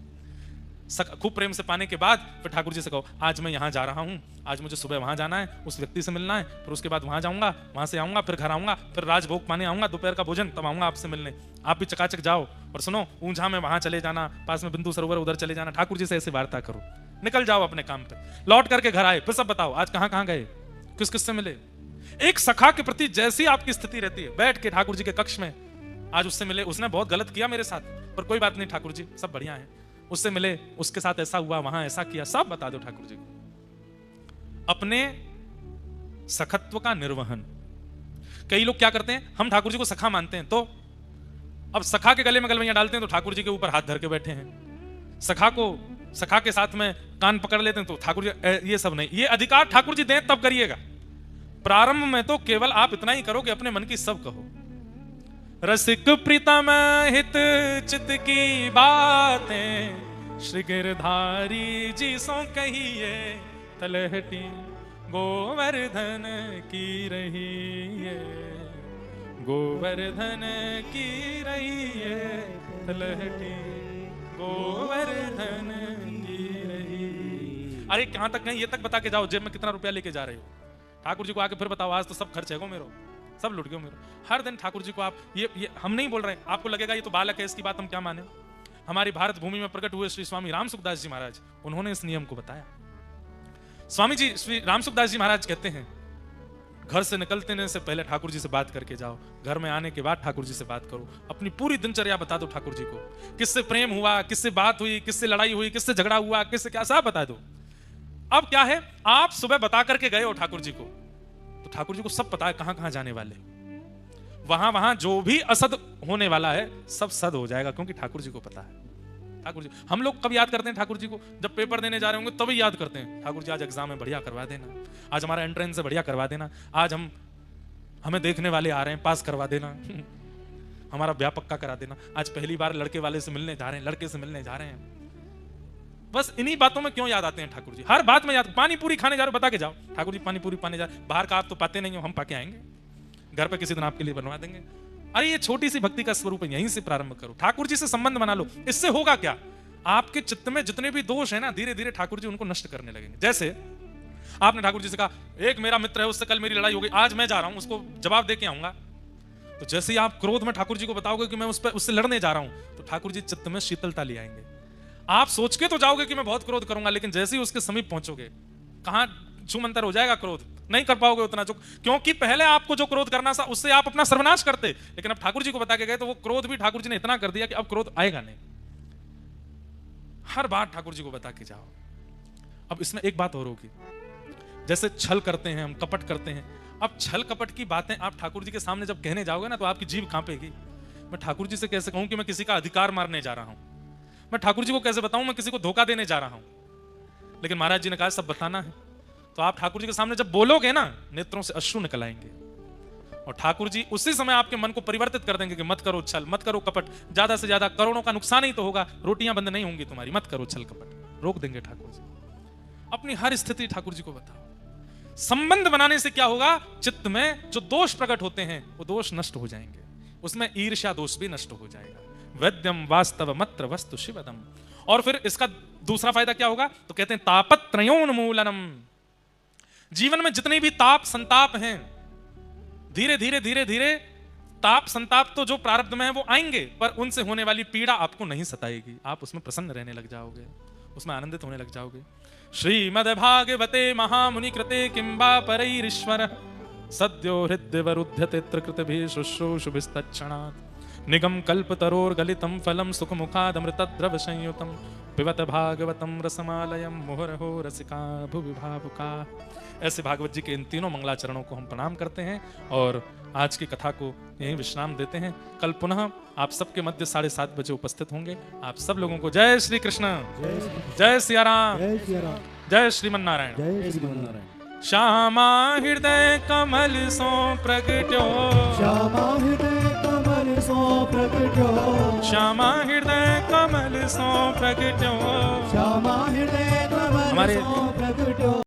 खूब प्रेम से पाने के बाद फिर ठाकुर जी से कहो आज मैं यहाँ जा रहा हूँ, आज मुझे सुबह वहां जाना है, उस व्यक्ति से मिलना है, फिर उसके बाद वहां जाऊंगा, वहां से आऊंगा, फिर घर आऊंगा, फिर राजभोग पाने आऊंगा, दोपहर का भोजन, तब आऊंगा आपसे मिलने। आप भी चकाचक जाओ और सुनो ऊंझा में वहां चले जाना, पास में बिंदु सरोवर उधर चले जाना, ठाकुर जी से ऐसे वार्ता करो, निकल जाओ अपने काम पे। लौट करके घर आए फिर सब बताओ आज कहाँ कहाँ गए, किस किस से मिले। एक सखा के प्रति जैसी आपकी स्थिति रहती है, बैठ के ठाकुर जी के कक्ष में, आज उससे मिले, उसने बहुत गलत किया मेरे साथ, पर कोई बात नहीं ठाकुर जी सब बढ़िया है, उससे मिले, उसके साथ ऐसा हुआ, वहां ऐसा किया, सब बता दो ठाकुर जी को। अपने सखत्व का निर्वहन। कई लोग क्या करते हैं, हम ठाकुर जी को सखा मानते हैं, तो अब सखा के गले में गलवैया डालते हैं तो ठाकुर जी के ऊपर हाथ धर के बैठे हैं। सखा के साथ में कान पकड़ लेते हैं तो ठाकुर जी, ये सब नहीं, ये अधिकार ठाकुर जी दें तब करिएगा। प्रारंभ में तो केवल आप इतना ही करो कि अपने मन की सब कहो। रसिक प्रीतम हित चित की बातें श्री गिरधारी जी सो कहिए, तलहटी गोवर्धन की रही है, गोवर्धन की रही है, तलहटी गोवर्धन की रही। अरे कहां तक गए, ये तक बता के जाओ जेब में कितना रुपया लेके जा रहे हो। ठाकुर जी को आके फिर बताओ आज तो सब खर्च है गो मेरो, सब लुट गए मेरो। हर दिन ठाकुर जी को आप ये हम नहीं बोल रहे हैं, आपको लगेगा ये तो बालक है, इसकी बात हम क्या माने। हमारी भारत भूमि में प्रकट हुए श्री स्वामी राम सुखदास जी महाराज, उन्होंने इस नियम को बताया। स्वामी जी श्री राम सुखदास जी महाराज कहते हैं, घर से निकलते से पहले ठाकुर जी से बात करके जाओ, घर में आने के बाद ठाकुर जी से बात करो, अपनी पूरी दिनचर्या बता दो ठाकुर जी को, किससे प्रेम हुआ, किससे बात हुई, किससे लड़ाई हुई, किससे झगड़ा हुआ, किससे क्या, सब बता दो। अब क्या है, आप सुबह बता करके गए हो ठाकुर जी को, तो ठाकुर जी को सब पता है कहां कहां जाने वाले। वहां वहां जो भी असद होने वाला है सब सद हो जाएगा, क्योंकि ठाकुर जी को पता है। ठाकुर जी, हम लोग कब याद करते हैं ठाकुर जी को? जब पेपर देने जा रहे होंगे तभी याद करते हैं, ठाकुर जी आज एग्जाम में बढ़िया करवा देना, आज हमारा एंट्रेंस से बढ़िया करवा देना, आज हमें देखने वाले आ रहे हैं, पास करवा देना हमारा ब्याह पक्का करा देना, आज पहली बार लड़के वाले से मिलने जा रहे हैं, लड़के से मिलने जा रहे हैं। बस इन्हीं बातों में क्यों याद आते हैं ठाकुर जी? हर बात में याद। पानी पूरी खाने जा रहे हो, बता के जाओ ठाकुर जी पानी पूरी पाने जा रहे, बाहर का आप तो पाते नहीं हो, हम पाके आएंगे, घर पे किसी दिन आपके लिए बनवा देंगे। अरे ये छोटी सी भक्ति का स्वरूप है, यहीं से प्रारंभ करो, ठाकुर जी से संबंध बना लो। इससे होगा क्या? आपके चित्त में जितने भी दोष है ना, धीरे धीरे ठाकुर जी उनको नष्ट करने लगेंगे। जैसे आपने ठाकुर जी से कहा, एक मेरा मित्र है, उससे कल मेरी लड़ाई हो गई, आज मैं जा रहा हूं उसको जवाब दे के आऊंगा। तो जैसे ही आप क्रोध में ठाकुर जी को बताओगे कि मैं उससे लड़ने जा रहा हूं, तो ठाकुर जी चित्त में शीतलता ले आएंगे। आप सोच के तो जाओगे कि मैं बहुत क्रोध करूंगा, लेकिन जैसे ही उसके समीप पहुंचोगे, कहां छूमंतर हो जाएगा क्रोध, नहीं कर पाओगे उतना जो, क्योंकि पहले आपको जो क्रोध करना था उससे आप अपना सर्वनाश करते, लेकिन अब ठाकुर जी को बता के गए तो वो क्रोध भी ठाकुर जी ने इतना कर दिया कि अब क्रोध आएगा नहीं। हर बात ठाकुर जी को बता के जाओ। अब इसमें एक बात और होगी, जैसे छल करते हैं हम, कपट करते हैं, अब छल कपट की बातें आप ठाकुर जी के सामने जब कहने जाओगे ना, तो आपकी जीभ कांपेगी। मैं ठाकुर जी से कैसे कहूं कि मैं किसी का अधिकार मारने जा रहा हूं? मैं ठाकुर जी को कैसे बताऊं मैं किसी को धोखा देने जा रहा हूं? लेकिन महाराज जी ने कहा सब बताना है। तो आप ठाकुर जी के सामने जब बोलोगे ना, नेत्रों से अश्रु निकल आएंगे, और ठाकुर जी उसी समय आपके मन को परिवर्तित कर देंगे कि मत करो छल, मत करो कपट, ज्यादा से ज्यादा करोड़ों का नुकसान ही तो होगा, रोटियां बंद नहीं होंगी तुम्हारी, मत करो छल कपट, रोक देंगे ठाकुर जी। अपनी हर स्थिति ठाकुर जी को बताओ। संबंध बनाने से क्या होगा? चित्त में जो दोष प्रकट होते हैं वो दोष नष्ट हो जाएंगे, उसमें ईर्ष्या दोष भी नष्ट हो जाएगा। वैद्यम वास्तव मत्र वस्तु शिवदम। और फिर इसका दूसरा फायदा क्या होगा? तो कहते हैं तापत्रयोन्मूलनम। जीवन में जितने भी ताप संताप हैं, धीरे धीरे धीरे धीरे ताप संताप तो जो प्रारब्ध में है वो आएंगे, पर उनसे होने वाली पीड़ा आपको नहीं सताएगी। आप उसमें प्रसन्न रहने लग जाओगे, उसमें आनंदित होने लग जाओगे। श्रीमद्भागवते महामुनि कृते किंबा परैरीश्वर सद्यो हृदयवरुध्यते त्रिकृतभिः शुश्रूषुभिस्तत्क्षणात् निगम कल्पतरोर्गलितं फलं सुखमुखादमृतद्रव संयुतं पिबत भागवतं रसमालयं मुहुरहो रसिका भुवि भावुका। ऐसे भागवत जी के इन तीनों मंगलाचरणों को हम प्रणाम करते हैं और आज की कथा को यहीं विश्राम देते हैं। कल पुनः आप सबके मध्य 7:30 बजे उपस्थित होंगे। आप सब लोगों को जय श्री कृष्ण, जय सिया राम, जय श्रीमन नारायण, जय श्रीमन्नारायण। श्यामा हृदय कमल सो प्रगट्यो, श्यामा हृदय कमल सो प्रगट्यो, श्यामा हृदय कमल सो प्रगट्यो, श्यामा हृदय कमल हमारे सो प्रगट्यो।